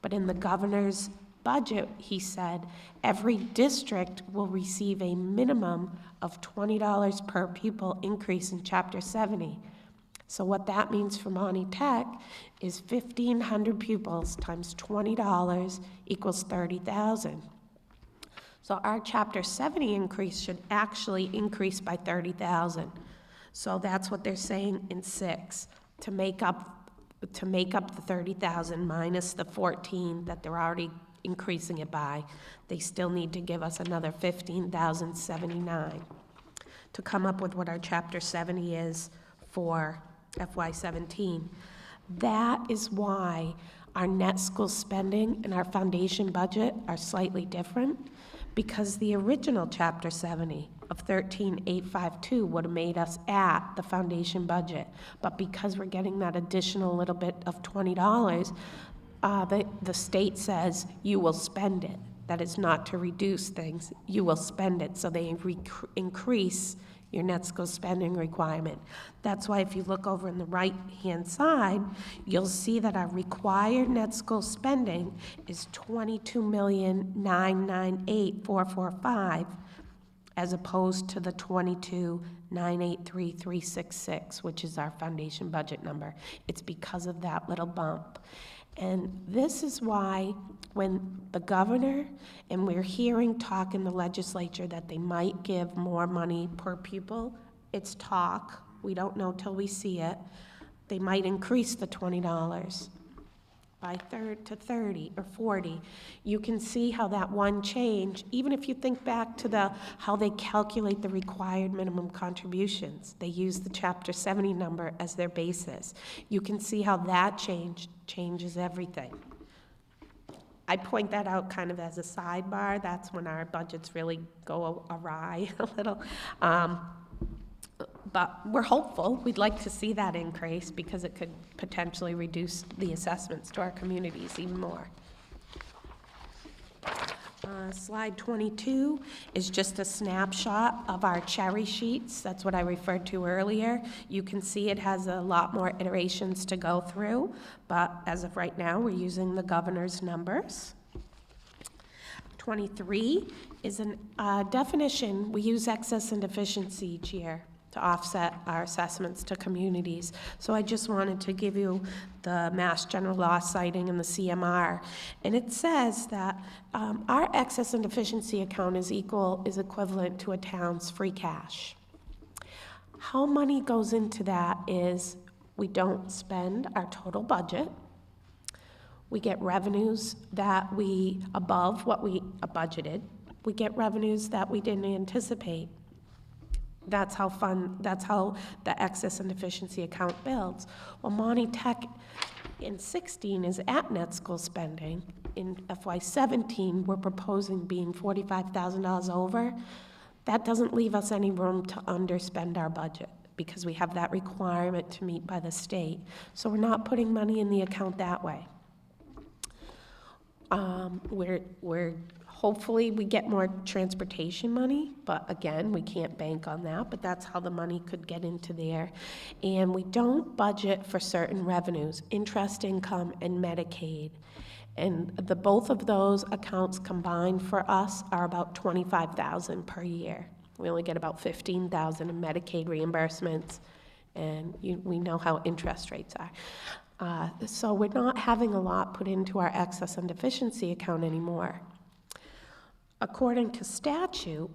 Speaker 5: But in the governor's budget, he said, every district will receive a minimum of $20 per pupil increase in Chapter 70. So what that means for Monty Tech is 1,500 pupils times $20 equals 30,000. So our Chapter 70 increase should actually increase by 30,000. So that's what they're saying in 6, to make up the 30,000 minus the 14 that they're already increasing it by. They still need to give us another 15,079 to come up with what our Chapter 70 is for FY17. That is why our net school spending and our foundation budget are slightly different, because the original Chapter 70 of 13,852 would have made us at the foundation budget. But because we're getting that additional little bit of $20, the state says you will spend it. That is not to reduce things, you will spend it. So they increase your net school spending requirement. That's why if you look over in the right-hand side, you'll see that our required net school spending is $22,998,445, as opposed to the $22,983,366, which is our foundation budget number. It's because of that little bump. And this is why when the governor, and we're hearing talk in the legislature that they might give more money per pupil, it's talk, we don't know till we see it, they might increase the $20 by to 30 or 40. You can see how that one change, even if you think back to how they calculate the required minimum contributions, they use the Chapter 70 number as their basis. You can see how that changes everything. I point that out kind of as a sidebar. That's when our budgets really go awry a little. But we're hopeful. We'd like to see that increase because it could potentially reduce the assessments to our communities even more. Slide 22 is just a snapshot of our cherry sheets. That's what I referred to earlier. You can see it has a lot more iterations to go through, but as of right now, we're using the governor's numbers. 23 is a definition. We use excess and deficiency each year to offset our assessments to communities. So I just wanted to give you the Mass General Law citing and the CMR. And it says that our excess and deficiency account is equivalent to a town's free cash. How money goes into that is we don't spend our total budget. We get revenues that above what we budgeted. We get revenues that we didn't anticipate. That's how the excess and deficiency account builds. Well, Monty Tech in 16 is at net school spending. In FY17, we're proposing being $45,000 over. That doesn't leave us any room to underspend our budget because we have that requirement to meet by the state. So we're not putting money in the account that way. We're Hopefully, we get more transportation money, but again, we can't bank on that, but that's how the money could get into there. And we don't budget for certain revenues, interest income and Medicaid. And both of those accounts combined for us are about $25,000 per year. We only get about $15,000 in Medicaid reimbursements, and we know how interest rates are. So we're not having a lot put into our excess and deficiency account anymore. According to statute,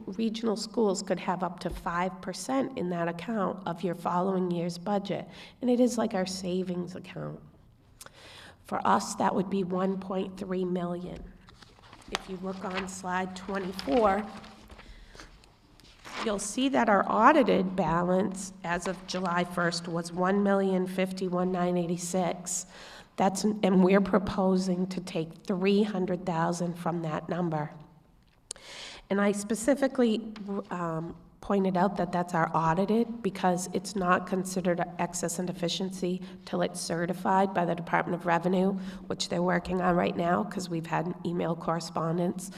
Speaker 5: regional schools could have up to 5% in that account of your following year's budget, and it is like our savings account. For us, that would be $1.3 million. If you look on slide 24, you'll see that our audited balance as of July 1st was $1,051,986. And we're proposing to take $300,000 from that number. And I specifically pointed out that that's our audited because it's not considered excess and deficiency till it's certified by the Department of Revenue, which they're working on right now because we've had an email correspondence.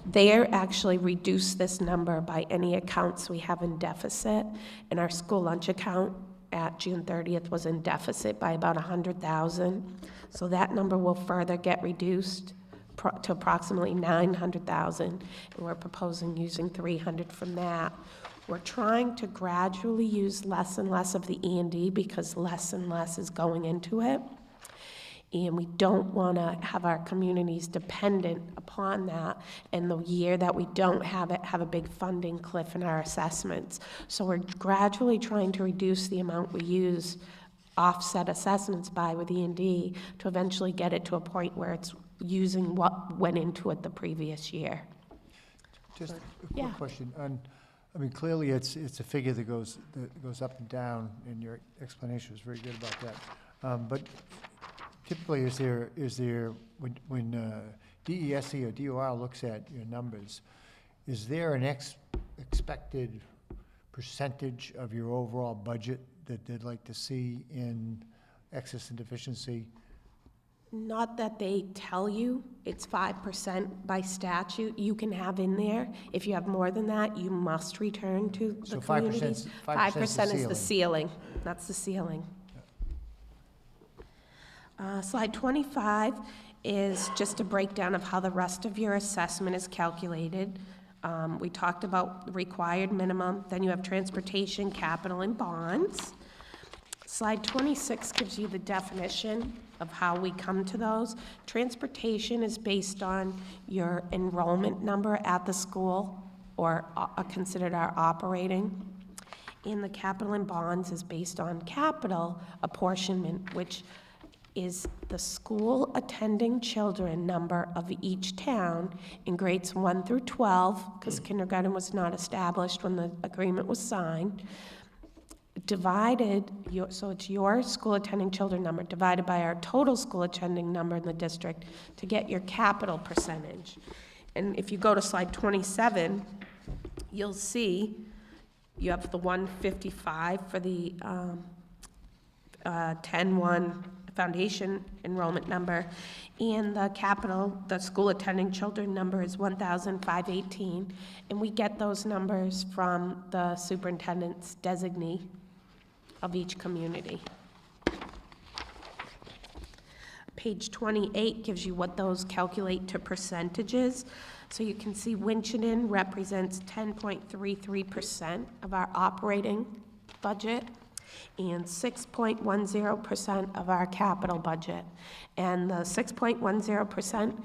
Speaker 5: They actually reduce this number by any accounts we have in deficit, and our school lunch account at June 30th was in deficit by about $100,000. So that number will further get reduced to approximately $900,000, and we're proposing using $300 from that. We're trying to gradually use less and less of the E&D because less and less is going into it. And we don't want to have our communities dependent upon that, and the year that we don't have it, have a big funding cliff in our assessments. So we're gradually trying to reduce the amount we use offset assessments by with E&D to eventually get it to a point where it's using what went into it the previous year.
Speaker 1: Just a
Speaker 5: Yeah.
Speaker 1: quick question. I mean, clearly, it's a figure that goes up and down, and your explanation was very good about that. But typically, is there when DESE or DOR looks at your numbers, is there an expected percentage of your overall budget that they'd like to see in excess and deficiency?
Speaker 5: Not that they tell you, it's 5% by statute you can have in there. If you have more than that, you must return to the
Speaker 1: So
Speaker 5: communities.
Speaker 1: 5%
Speaker 5: is the ceiling. That's the ceiling. Slide 25 is just a breakdown of how the rest of your assessment is calculated. We talked about the required minimum, then you have transportation, capital, and bonds. Slide 26 gives you the definition of how we come to those. Transportation is based on your enrollment number at the school, or considered our operating. And the capital and bonds is based on capital apportionment, which is the school attending children number of each town in grades 1 through 12, because kindergarten was not established when the agreement was signed, divided, so it's your school attending children number divided by our total school attending number in the district to get your capital percentage. And if you go to slide 27, you'll see you have the 155 for the 10-1 foundation enrollment number, and the capital, the school attending children number is 1,518, and we get those numbers from the superintendent's designee of each community. Page 28 gives you what those calculate to percentages. So you can see Winchendon represents 10.33% of our operating budget and 6.10% of our capital budget. And the 6.10%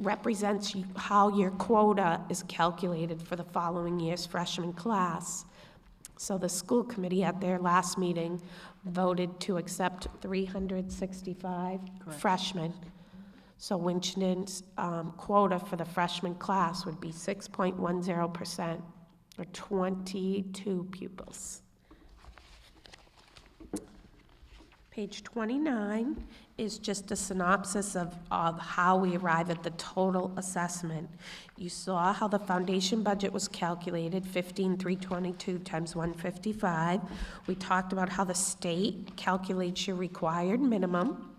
Speaker 5: represents how your quota is calculated for the following year's freshman class. So the school committee at their last meeting voted to accept 365 freshmen. So Winchendon's quota for the freshman class would be 6.10%, or 22 pupils. Page 29 is just a synopsis of how we arrive at the total assessment. You saw how the foundation budget was calculated, 15,322 times 155. We talked about how the state calculates your required minimum.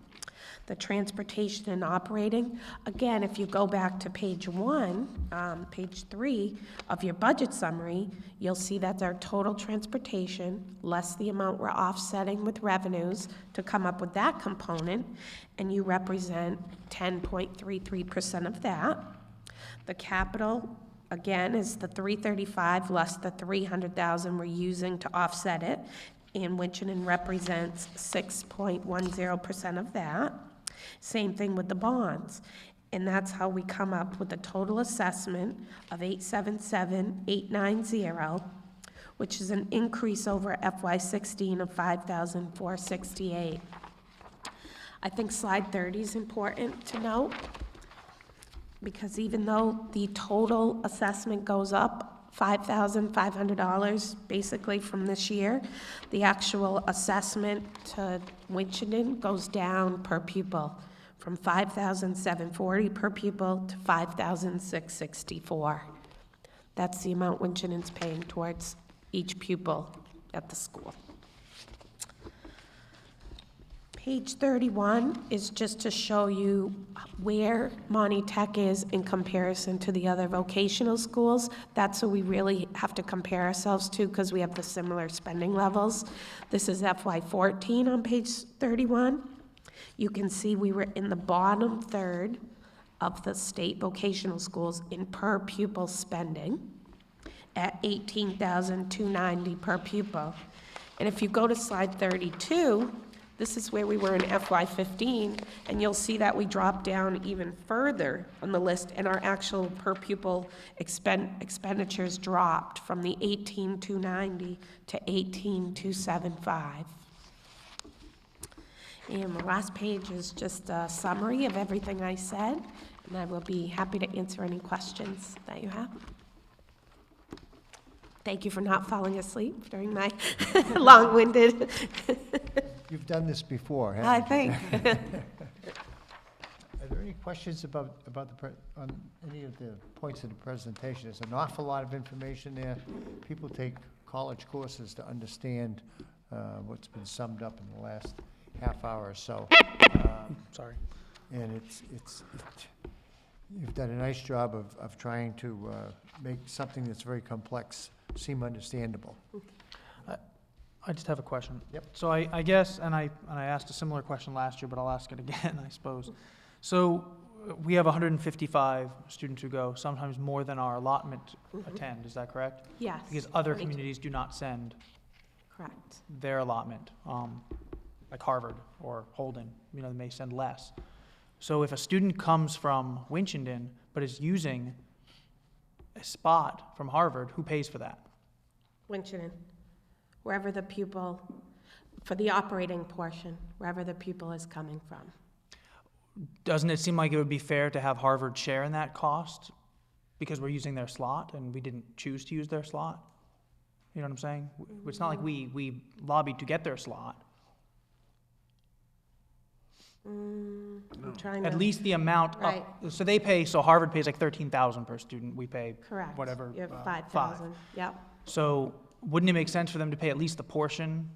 Speaker 5: The transportation and operating, again, if you go back to page 3 of your budget summary, you'll see that's our total transportation, less the amount we're offsetting with revenues to come up with that component, and you represent 10.33% of that. The capital, again, is the 335 less the 300,000 we're using to offset it, and Winchendon represents 6.10% of that. Same thing with the bonds. And that's how we come up with a total assessment of 877,890, which is an increase over FY16 of 5,468. I think slide 30 is important to note, because even though the total assessment goes up $5,500 basically from this year, the actual assessment to Winchendon goes down per pupil from $5,740 per pupil to $5,664. That's the amount Winchendon's paying towards each pupil at the school. Page 31 is just to show you where Monty Tech is in comparison to the other vocational schools. That's what we really have to compare ourselves to, because we have the similar spending levels. This is FY14 on page 31. You can see we were in the bottom third of the state vocational schools in per pupil spending at $18,290 per pupil. And if you go to slide 32, this is where we were in FY15, and you'll see that we dropped down even further on the list, and our actual per pupil expenditures dropped from the $18,290 to $18,275. And the last page is just a summary of everything I said, and I will be happy to answer any questions that you have. Thank you for not falling asleep during my long-winded.
Speaker 1: You've done this before, haven't you?
Speaker 5: I think.
Speaker 1: Are there any questions on any of the points of the presentation? There's an awful lot of information there. People take college courses to understand what's been summed up in the last half hour or so.
Speaker 6: Sorry.
Speaker 1: And you've done a nice job of trying to make something that's very complex seem understandable.
Speaker 6: I just have a question.
Speaker 1: Yep.
Speaker 6: So I guess, and I asked a similar question last year, but I'll ask it again, I suppose. So we have 155 students who go, sometimes more than our allotment attend, is that correct?
Speaker 5: Yes.
Speaker 6: Because other
Speaker 5: 22.
Speaker 6: communities do not send
Speaker 5: Correct.
Speaker 6: their allotment, like Harvard or Holden, they may send less. So if a student comes from Winchendon but is using a spot from Harvard, who pays for that?
Speaker 5: Winchendon, wherever the pupil, for the operating portion, wherever the pupil is coming from.
Speaker 6: Doesn't it seem like it would be fair to have Harvard share in that cost because we're using their slot and we didn't choose to use their slot? You know what I'm saying? It's not like we lobbied to get their slot.
Speaker 5: I'm trying to.
Speaker 6: At least the amount,
Speaker 5: Right.
Speaker 6: So they pay, so Harvard pays like $13,000 per student, we pay
Speaker 5: Correct.
Speaker 6: whatever,
Speaker 5: You have
Speaker 6: 5.
Speaker 5: 5,000, yep.
Speaker 6: So wouldn't it make sense for them to pay at least a portion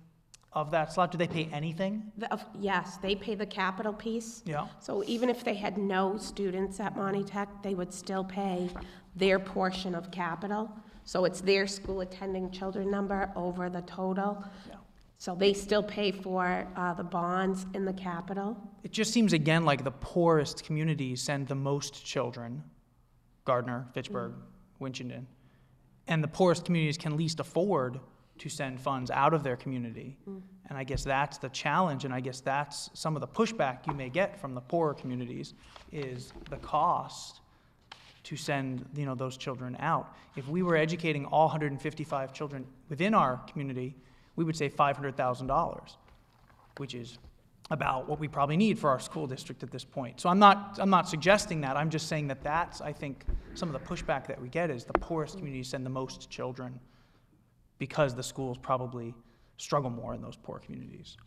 Speaker 6: of that slot? Do they pay anything?
Speaker 5: Yes, they pay the capital piece.
Speaker 6: Yeah.
Speaker 5: So even if they had no students at Monty Tech, they would still pay their portion of capital. So it's their school attending children number over the total.
Speaker 6: Yeah.
Speaker 5: So they still pay for the bonds in the capital.
Speaker 6: It just seems again like the poorest communities send the most children, Gardner, Fitchburg, Winchendon, and the poorest communities can least afford to send funds out of their community. And I guess that's the challenge, and I guess that's some of the pushback you may get from the poorer communities is the cost to send those children out. If we were educating all 155 children within our community, we would save $500,000, which is about what we probably need for our school district at this point. So I'm not suggesting that. I'm just saying that that's, I think, some of the pushback that we get is the poorest communities send the most children because the schools probably struggle more in those poor communities.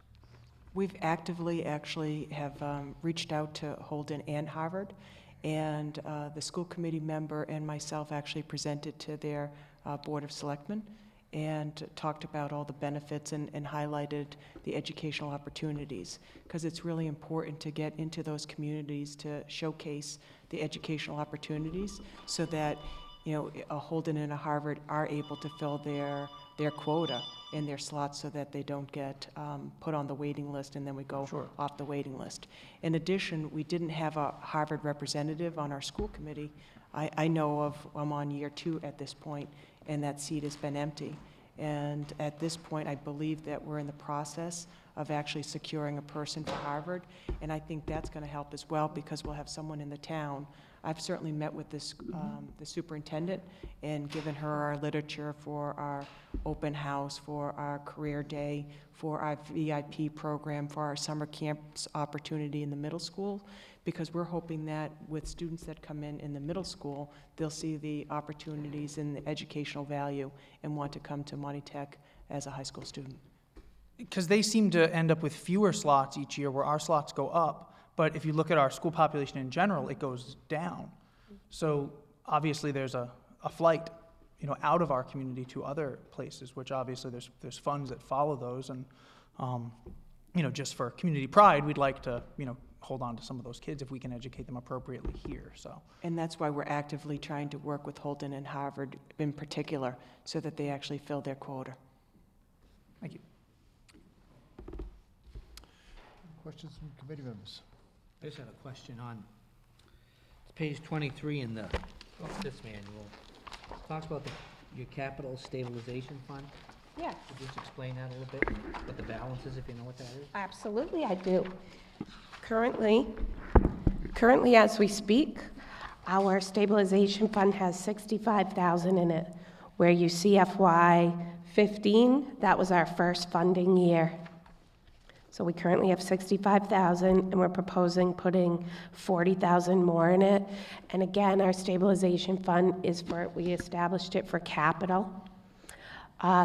Speaker 3: We've actively actually have reached out to Holden and Harvard, and the school committee member and myself actually presented to their Board of Selectmen, and talked about all the benefits and highlighted the educational opportunities, because it's really important to get into those communities to showcase the educational opportunities so that, you know, a Holden and a Harvard are able to fill their quota in their slots so that they don't get put on the waiting list and then we go off the waiting list. In addition, we didn't have a Harvard representative on our school committee. I know of, I'm on year 2 at this point, and that seat has been empty. And at this point, I believe that we're in the process of actually securing a person for Harvard, and I think that's going to help as well because we'll have someone in the town. I've certainly met with this, the superintendent and given her our literature for our open house, for our career day, for our VIP program, for our summer camps opportunity in the middle school, because we're hoping that with students that come in the middle school, they'll see the opportunities and the educational value and want to come to Monty Tech as a high school student.
Speaker 6: Because they seem to end up with fewer slots each year, where our slots go up. But if you look at our school population in general, it goes down. So obviously there's a flight, you know, out of our community to other places, which obviously there's funds that follow those. And, you know, just for community pride, we'd like to, you know, hold on to some of those kids if we can educate them appropriately here, so.
Speaker 3: And that's why we're actively trying to work with Holden and Harvard in particular so that they actually fill their quota.
Speaker 6: Thank you.
Speaker 1: Questions from committee members?
Speaker 7: I just have a question on page 23 in this manual. It talks about your capital stabilization fund.
Speaker 5: Yes,
Speaker 7: Could you just explain that a little bit, what the balance is, if you know what that is?
Speaker 5: absolutely I do. Currently, as we speak, our stabilization fund has $65,000 in it. Where you see FY15, that was our first funding year. So we currently have $65,000, and we're proposing putting $40,000 more in it. And again, our stabilization fund is we established it for capital,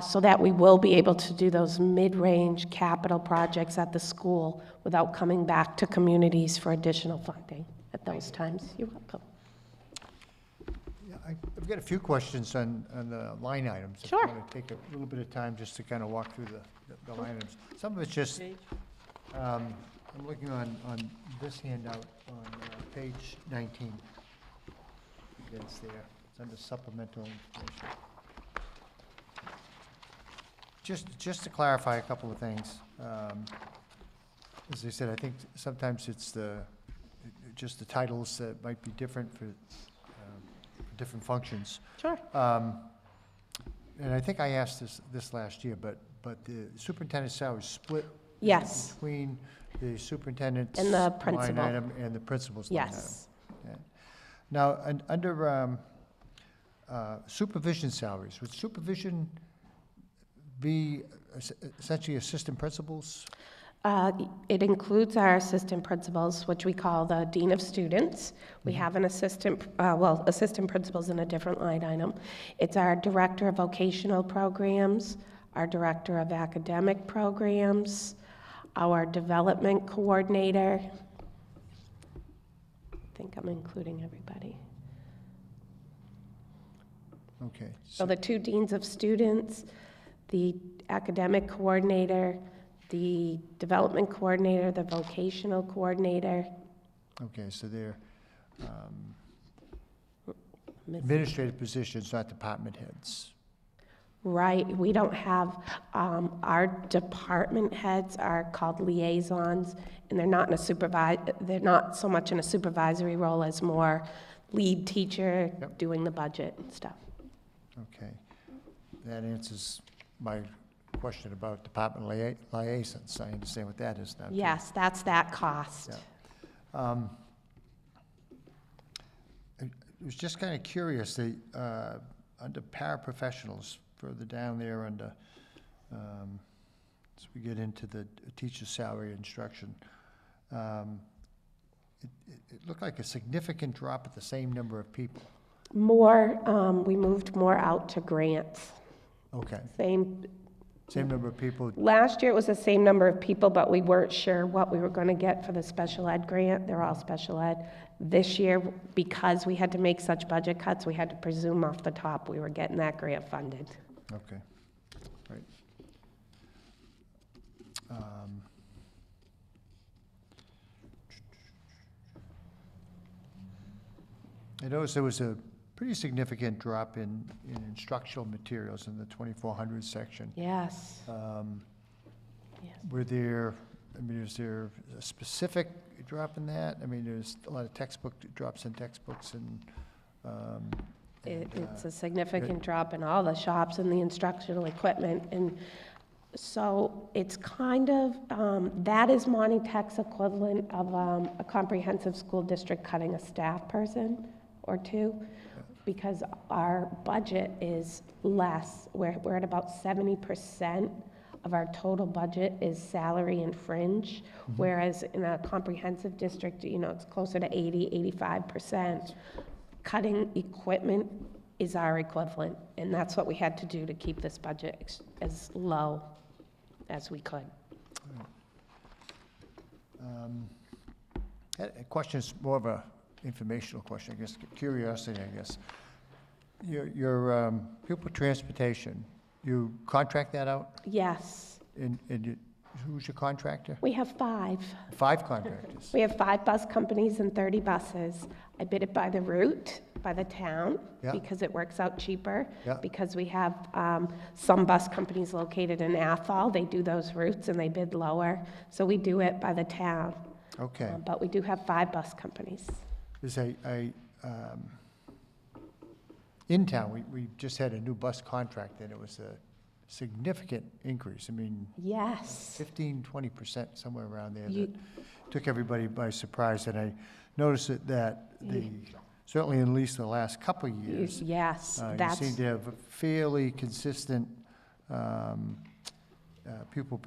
Speaker 5: so that we will be able to do those mid-range capital projects at the school without coming back to communities for additional funding at those times. You're welcome.
Speaker 1: Yeah, I've got a few questions on the line items.
Speaker 5: Sure.
Speaker 1: I want to take a little bit of time just to kind of walk through the line items. Some of it's just, I'm looking on this handout on page 19. It's there. It's under supplemental information. Just to clarify a couple of things. As I said, I think sometimes it's just the titles that might be different for different functions.
Speaker 5: Sure.
Speaker 1: And I think I asked this last year, but the superintendent's salary split
Speaker 5: Yes.
Speaker 1: between the superintendent's
Speaker 5: And the
Speaker 1: line
Speaker 5: principal.
Speaker 1: item and the principal's line item.
Speaker 5: Yes.
Speaker 1: Yeah. Now, under supervision salaries, would supervision be essentially assistant principals?
Speaker 5: It includes our assistant principals, which we call the dean of students. We have an assistant principals in a different line item. It's our director of vocational programs, our director of academic programs, our development coordinator. I think I'm including everybody.
Speaker 1: Okay.
Speaker 5: So the 2 deans of students, the academic coordinator, the development coordinator, the vocational coordinator.
Speaker 1: Okay, so they're administrative positions, not department heads.
Speaker 5: Right, we don't have, our department heads are called liaisons, and they're not so much in a supervisory role as more lead teacher,
Speaker 1: Yep.
Speaker 5: doing the budget and stuff.
Speaker 1: Okay. That answers my question about department liaisons. I understand what that is now. too.
Speaker 5: Yes, that's that cost.
Speaker 1: Yeah. I was just kind of curious, under paraprofessionals, further down there under, as we get into the teacher's salary instruction, it looked like a significant drop at the same number of people.
Speaker 5: We moved more out to grants.
Speaker 1: Okay,
Speaker 5: Same,
Speaker 1: same number of people.
Speaker 5: last year it was the same number of people, but we weren't sure what we were going to get for the special ed grant. They're all special ed. This year, because we had to make such budget cuts, we had to presume off the top we were getting that grant funded.
Speaker 1: Okay. I noticed there was a pretty significant drop in instructional materials in the 2400 section.
Speaker 5: Yes. Yes.
Speaker 1: Were there, I mean, is there a specific drop in that? I mean, there's a lot of textbook drops in textbooks
Speaker 5: It's a significant drop in all the shops and the instructional equipment. And so it's kind of, that is Monty Tech's equivalent of a comprehensive school district cutting a staff person or two, because our budget is less. We're at about 70% of our total budget is salary and fringe, whereas in a comprehensive district, it's closer to 85%. Cutting equipment is our equivalent, and that's what we had to do to keep this budget as low as we could.
Speaker 1: A question is more of a informational question, I guess, curiosity, I guess. Your pupil transportation, you contract that out?
Speaker 5: Yes,
Speaker 1: Who's your contractor?
Speaker 5: we have 5.
Speaker 1: 5 contractors.
Speaker 5: We have 5 bus companies and 30 buses. I bid it by the route, by the town,
Speaker 1: Yeah.
Speaker 5: because it works out cheaper.
Speaker 1: Yeah.
Speaker 5: Because we have some bus companies located in Athol, they do those routes and they bid lower. So we do it by the town.
Speaker 1: Okay.
Speaker 5: But we do have 5 bus companies.
Speaker 1: In town, we just had a new bus contract, and it was a significant increase. I mean,
Speaker 5: Yes.
Speaker 1: 15, 20%, somewhere around there.
Speaker 5: You-
Speaker 1: That took everybody by surprise, and I noticed that certainly in at least the last couple of years,
Speaker 5: Yes,
Speaker 1: you
Speaker 5: that's,
Speaker 1: seem to have a fairly consistent pupil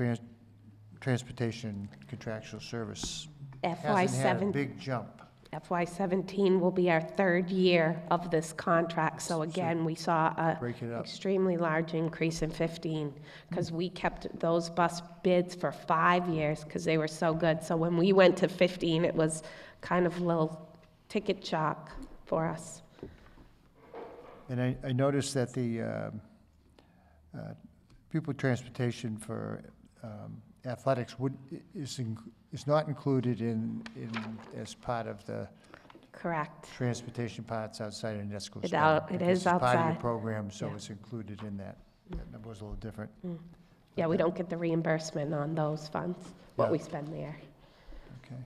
Speaker 1: transportation contractual service. Hasn't had a
Speaker 5: FY17.
Speaker 1: big jump.
Speaker 5: FY17 will be our 3rd year of this contract. So again, we saw a
Speaker 1: Break it up.
Speaker 5: extremely large increase in 15, because we kept those bus bids for 5 years because they were so good. So when we went to 15, it was kind of a little ticket shock for us.
Speaker 1: And I noticed that the pupil transportation for athletics is not included as part of the
Speaker 5: Correct.
Speaker 1: transportation parts outside of net school
Speaker 5: It
Speaker 1: spending.
Speaker 5: out- it
Speaker 1: because
Speaker 5: is
Speaker 1: it's part of
Speaker 5: outside.
Speaker 1: your program, so
Speaker 5: Yeah.
Speaker 1: it's included in that. That number was a little different.
Speaker 5: Yeah, we don't get the reimbursement on those funds, what
Speaker 1: Yeah.
Speaker 5: we spend there.
Speaker 1: Okay.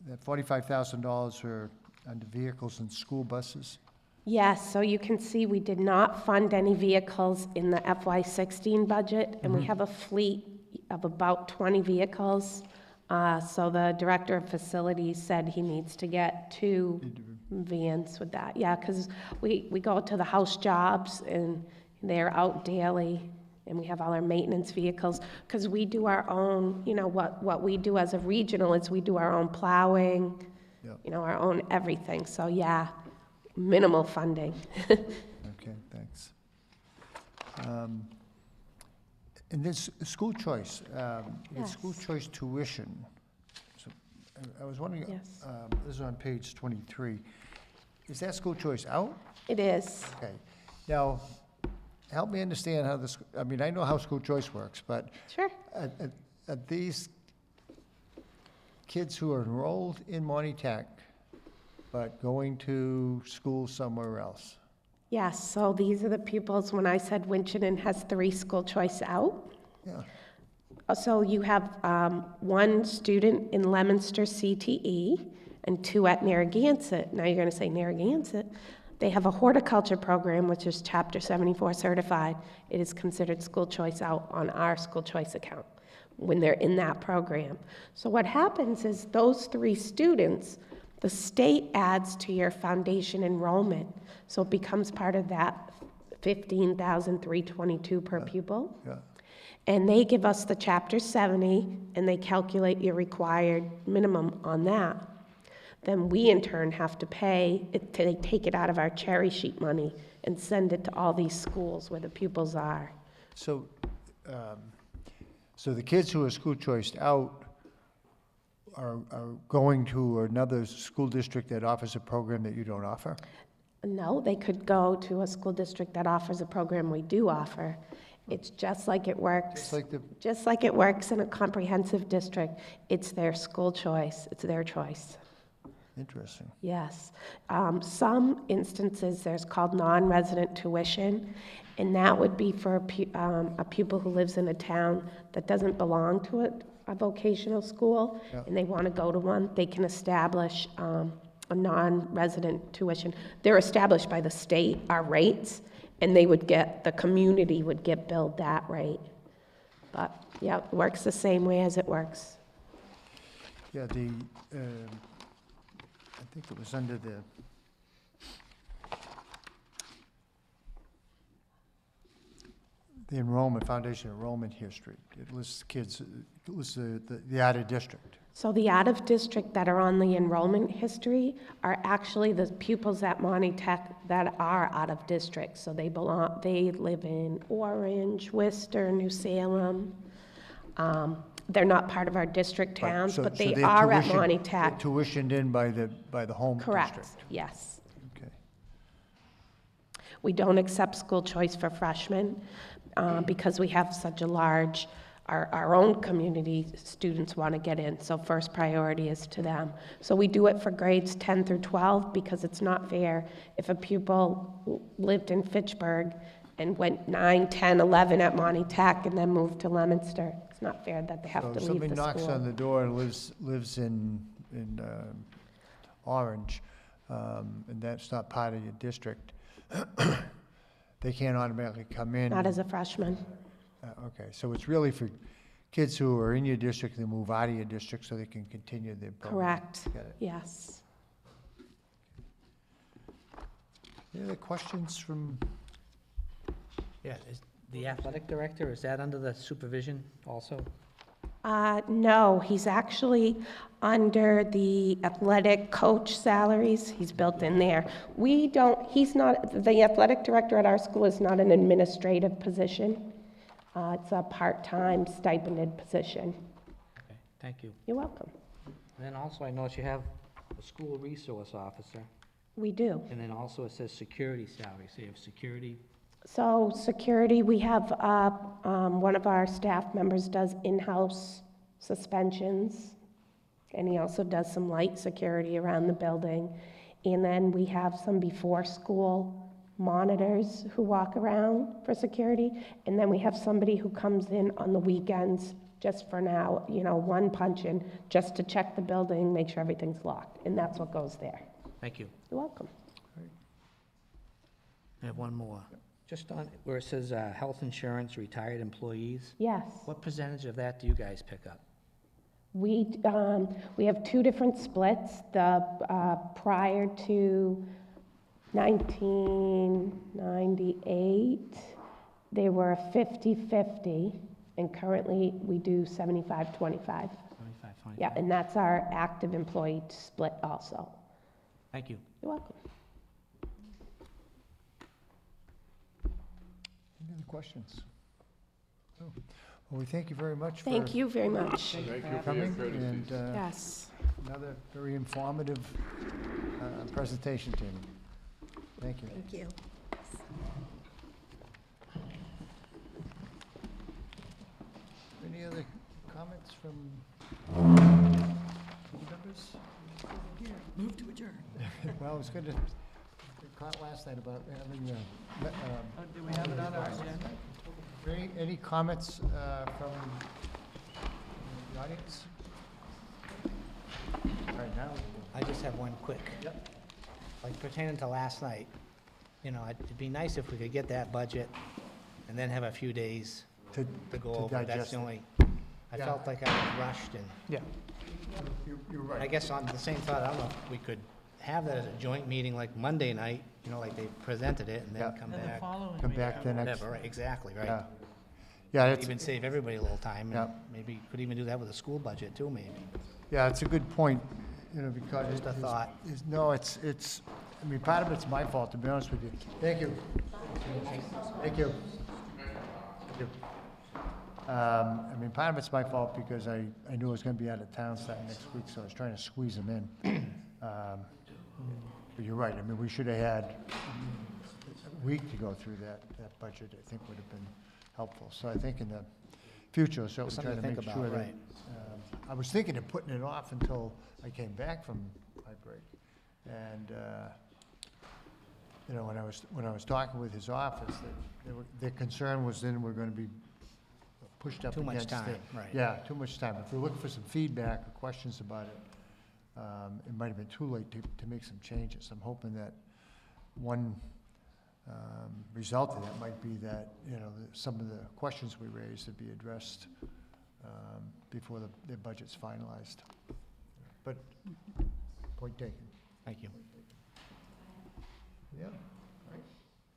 Speaker 1: That $45,000 are under vehicles and school buses.
Speaker 5: Yes, so you can see we did not fund any vehicles in the FY16 budget, and we have a fleet of about 20 vehicles. So the director of facilities said he needs to get 2 vans with that. Yeah, because we go to the house jobs, and they're out daily, and we have all our maintenance vehicles, because we do our own, what we do as a regional is we do our own plowing,
Speaker 1: Yep.
Speaker 5: our own everything. So yeah, minimal funding.
Speaker 1: Okay, thanks. And this school choice,
Speaker 5: Yes.
Speaker 1: school choice tuition. So I was wondering,
Speaker 5: Yes.
Speaker 1: this is on page 23. Is that school choice out?
Speaker 5: It is.
Speaker 1: Okay. Now, help me understand how this, I mean, I know how school choice works, but
Speaker 5: Sure.
Speaker 1: are these kids who are enrolled in Monty Tech, but going to school somewhere else?
Speaker 5: Yes, so these are the pupils, when I said Winchendon has 3 school choice out.
Speaker 1: Yeah,
Speaker 5: So you have 1 student in Leominster CTE and 2 at Narragansett. Now you're going to say Narragansett. They have a horticulture program, which is Chapter 74 certified. It is considered school choice out on our school choice account when they're in that program. So what happens is those 3 students, the state adds to your foundation enrollment. So it becomes part of that $15,322 per pupil.
Speaker 1: yeah.
Speaker 5: And they give us the Chapter 70, and they calculate your required minimum on that. Then we, in turn, have to pay, they take it out of our cherry sheet money and send it to all these schools where the pupils are.
Speaker 1: So, so the kids who are school choiced out are going to another school district that offers a program that you don't offer?
Speaker 5: No, they could go to a school district that offers a program we do offer. It's just like it works.
Speaker 1: Just like the,
Speaker 5: Just like it works in a comprehensive district. It's their school choice. It's their choice.
Speaker 1: interesting.
Speaker 5: Yes. Some instances, there's called non-resident tuition, and that would be for a pupil who lives in a town that doesn't belong to a vocational school,
Speaker 1: Yeah.
Speaker 5: and they want to go to one. They can establish a non-resident tuition. They're established by the state, our rates, and they would get, the community would get billed that rate. But, yeah, it works the same way as it works.
Speaker 1: Yeah, I think it was under the enrollment, foundation enrollment history. It lists kids, it lists the out-of-district.
Speaker 5: So the out-of-district that are on the enrollment history are actually the pupils at Monty Tech that are out-of-district. So they live in Orange, Worcester, New Salem. They're not part of our district
Speaker 1: Right,
Speaker 5: towns,
Speaker 1: so-
Speaker 5: but
Speaker 1: so
Speaker 5: they
Speaker 1: they're
Speaker 5: are at
Speaker 1: tuition-
Speaker 5: Monty
Speaker 1: they're
Speaker 5: Tech.
Speaker 1: Tuitioned in by the home
Speaker 5: Correct,
Speaker 1: district.
Speaker 5: yes.
Speaker 1: Okay.
Speaker 5: We don't accept school choice for freshmen because we have such a large, our own community students want to get in, so first priority is to them. So we do it for grades 10 through 12 because it's not fair if a pupil lived in Fitchburg and went 9, 10, 11 at Monty Tech and then moved to Leominster. It's not fair that they have
Speaker 1: So
Speaker 5: to
Speaker 1: if
Speaker 5: leave the
Speaker 1: somebody knocks on
Speaker 5: school.
Speaker 1: the door and lives in Orange, and that's not part of your district, they can't automatically come in.
Speaker 5: Not as a freshman.
Speaker 1: Okay, so it's really for kids who are in your district and move out of your district so they can continue their program.
Speaker 5: Correct,
Speaker 1: Got it.
Speaker 5: yes.
Speaker 1: Any other questions from,
Speaker 7: Yeah, is the athletic director, is that under the supervision also?
Speaker 5: No, he's actually under the athletic coach salaries. He's built in there. He's not, the athletic director at our school is not an administrative position. It's a part-time stipended position.
Speaker 7: Okay, thank you.
Speaker 5: You're welcome.
Speaker 7: And then also, I notice you have a school resource officer,
Speaker 5: We do.
Speaker 7: and then also it says security salary, so you have security.
Speaker 5: So security, we have, one of our staff members does in-house suspensions, and he also does some light security around the building. And then we have some before-school monitors who walk around for security. And then we have somebody who comes in on the weekends, just for now, one punch-in, just to check the building, make sure everything's locked. And that's what goes there.
Speaker 7: Thank you.
Speaker 5: You're welcome.
Speaker 7: I have one more. Just on, where it says health insurance, retired employees,
Speaker 5: Yes.
Speaker 7: what percentage of that do you guys pick up?
Speaker 5: We have two different splits. The prior to 1998, they were 50-50, and currently we do 75-25.
Speaker 7: 25, 25.
Speaker 5: Yeah, and that's our active employee split also.
Speaker 7: Thank you.
Speaker 5: You're welcome.
Speaker 1: any other questions? No. Well, we thank you very much for
Speaker 5: Thank you very much.
Speaker 2: Thank you for your
Speaker 1: coming,
Speaker 2: courtesy.
Speaker 1: and
Speaker 5: Yes.
Speaker 1: another very informative presentation, Tammy. Thank you.
Speaker 5: Thank you.
Speaker 1: Any other comments from members?
Speaker 4: Move to adjourn.
Speaker 1: Well, I was going to, caught last night about having,
Speaker 4: Do we have it on our agenda?
Speaker 1: any comments from the audience? All right, now,
Speaker 7: I just have one quick.
Speaker 1: Yep.
Speaker 7: Like pertaining to last night, it'd be nice if we could get that budget and then have a few days
Speaker 1: to
Speaker 7: to go over. That's
Speaker 1: digest
Speaker 7: the
Speaker 1: it.
Speaker 7: only, I
Speaker 1: Yeah.
Speaker 7: felt like I was rushed, and
Speaker 6: Yeah.
Speaker 1: You're
Speaker 7: I
Speaker 1: right.
Speaker 7: guess on the same thought, I don't know if we could have that as a joint meeting like Monday night, like they presented it, and then
Speaker 1: Yeah.
Speaker 7: come
Speaker 4: And the
Speaker 7: back.
Speaker 4: following
Speaker 1: Come
Speaker 4: week.
Speaker 1: back the next,
Speaker 7: Whatever, right, exactly,
Speaker 1: yeah.
Speaker 7: right.
Speaker 1: Yeah, it's,
Speaker 7: Even save everybody a little time,
Speaker 1: Yeah.
Speaker 7: and maybe could even do that with a school budget too, maybe.
Speaker 1: yeah, it's a good point, because.
Speaker 7: Just a
Speaker 1: it's-
Speaker 7: thought.
Speaker 1: No, part of it's my fault, to be honest with you. Thank you. Thank you. Part of it's my fault because I knew I was gonna be out of town starting next week, so I was trying to squeeze them in. But you're right, I mean, we should have had a week to go through that budget, I think would have been helpful. So I think in the future, so we try
Speaker 7: Something
Speaker 1: to
Speaker 7: to
Speaker 1: make
Speaker 7: think
Speaker 1: sure
Speaker 7: about,
Speaker 1: that.
Speaker 7: right.
Speaker 1: I was thinking of putting it off until I came back from my break. And, you know, when I was talking with his office, that their concern was then we're gonna be pushed up
Speaker 7: Too much
Speaker 1: against it.
Speaker 7: time, right.
Speaker 1: Yeah, too much time. If we're looking for some feedback or questions about it, it might have been too late to make some changes. I'm hoping that one result of that might be that, you know, some of the questions we raised would be addressed before the budget's finalized. But, point taken.
Speaker 7: Thank you.
Speaker 1: Yeah, all right.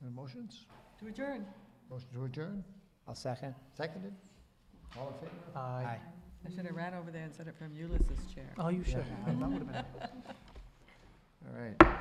Speaker 1: Any motions?
Speaker 4: To adjourn.
Speaker 1: Motion to adjourn?
Speaker 7: I'll second.
Speaker 1: Seconded? All in favor?
Speaker 7: Aye.
Speaker 4: I should have ran over there and said it from Ulysses' chair.
Speaker 6: Oh, you should.
Speaker 1: Yeah.
Speaker 6: That would have been.
Speaker 1: All right.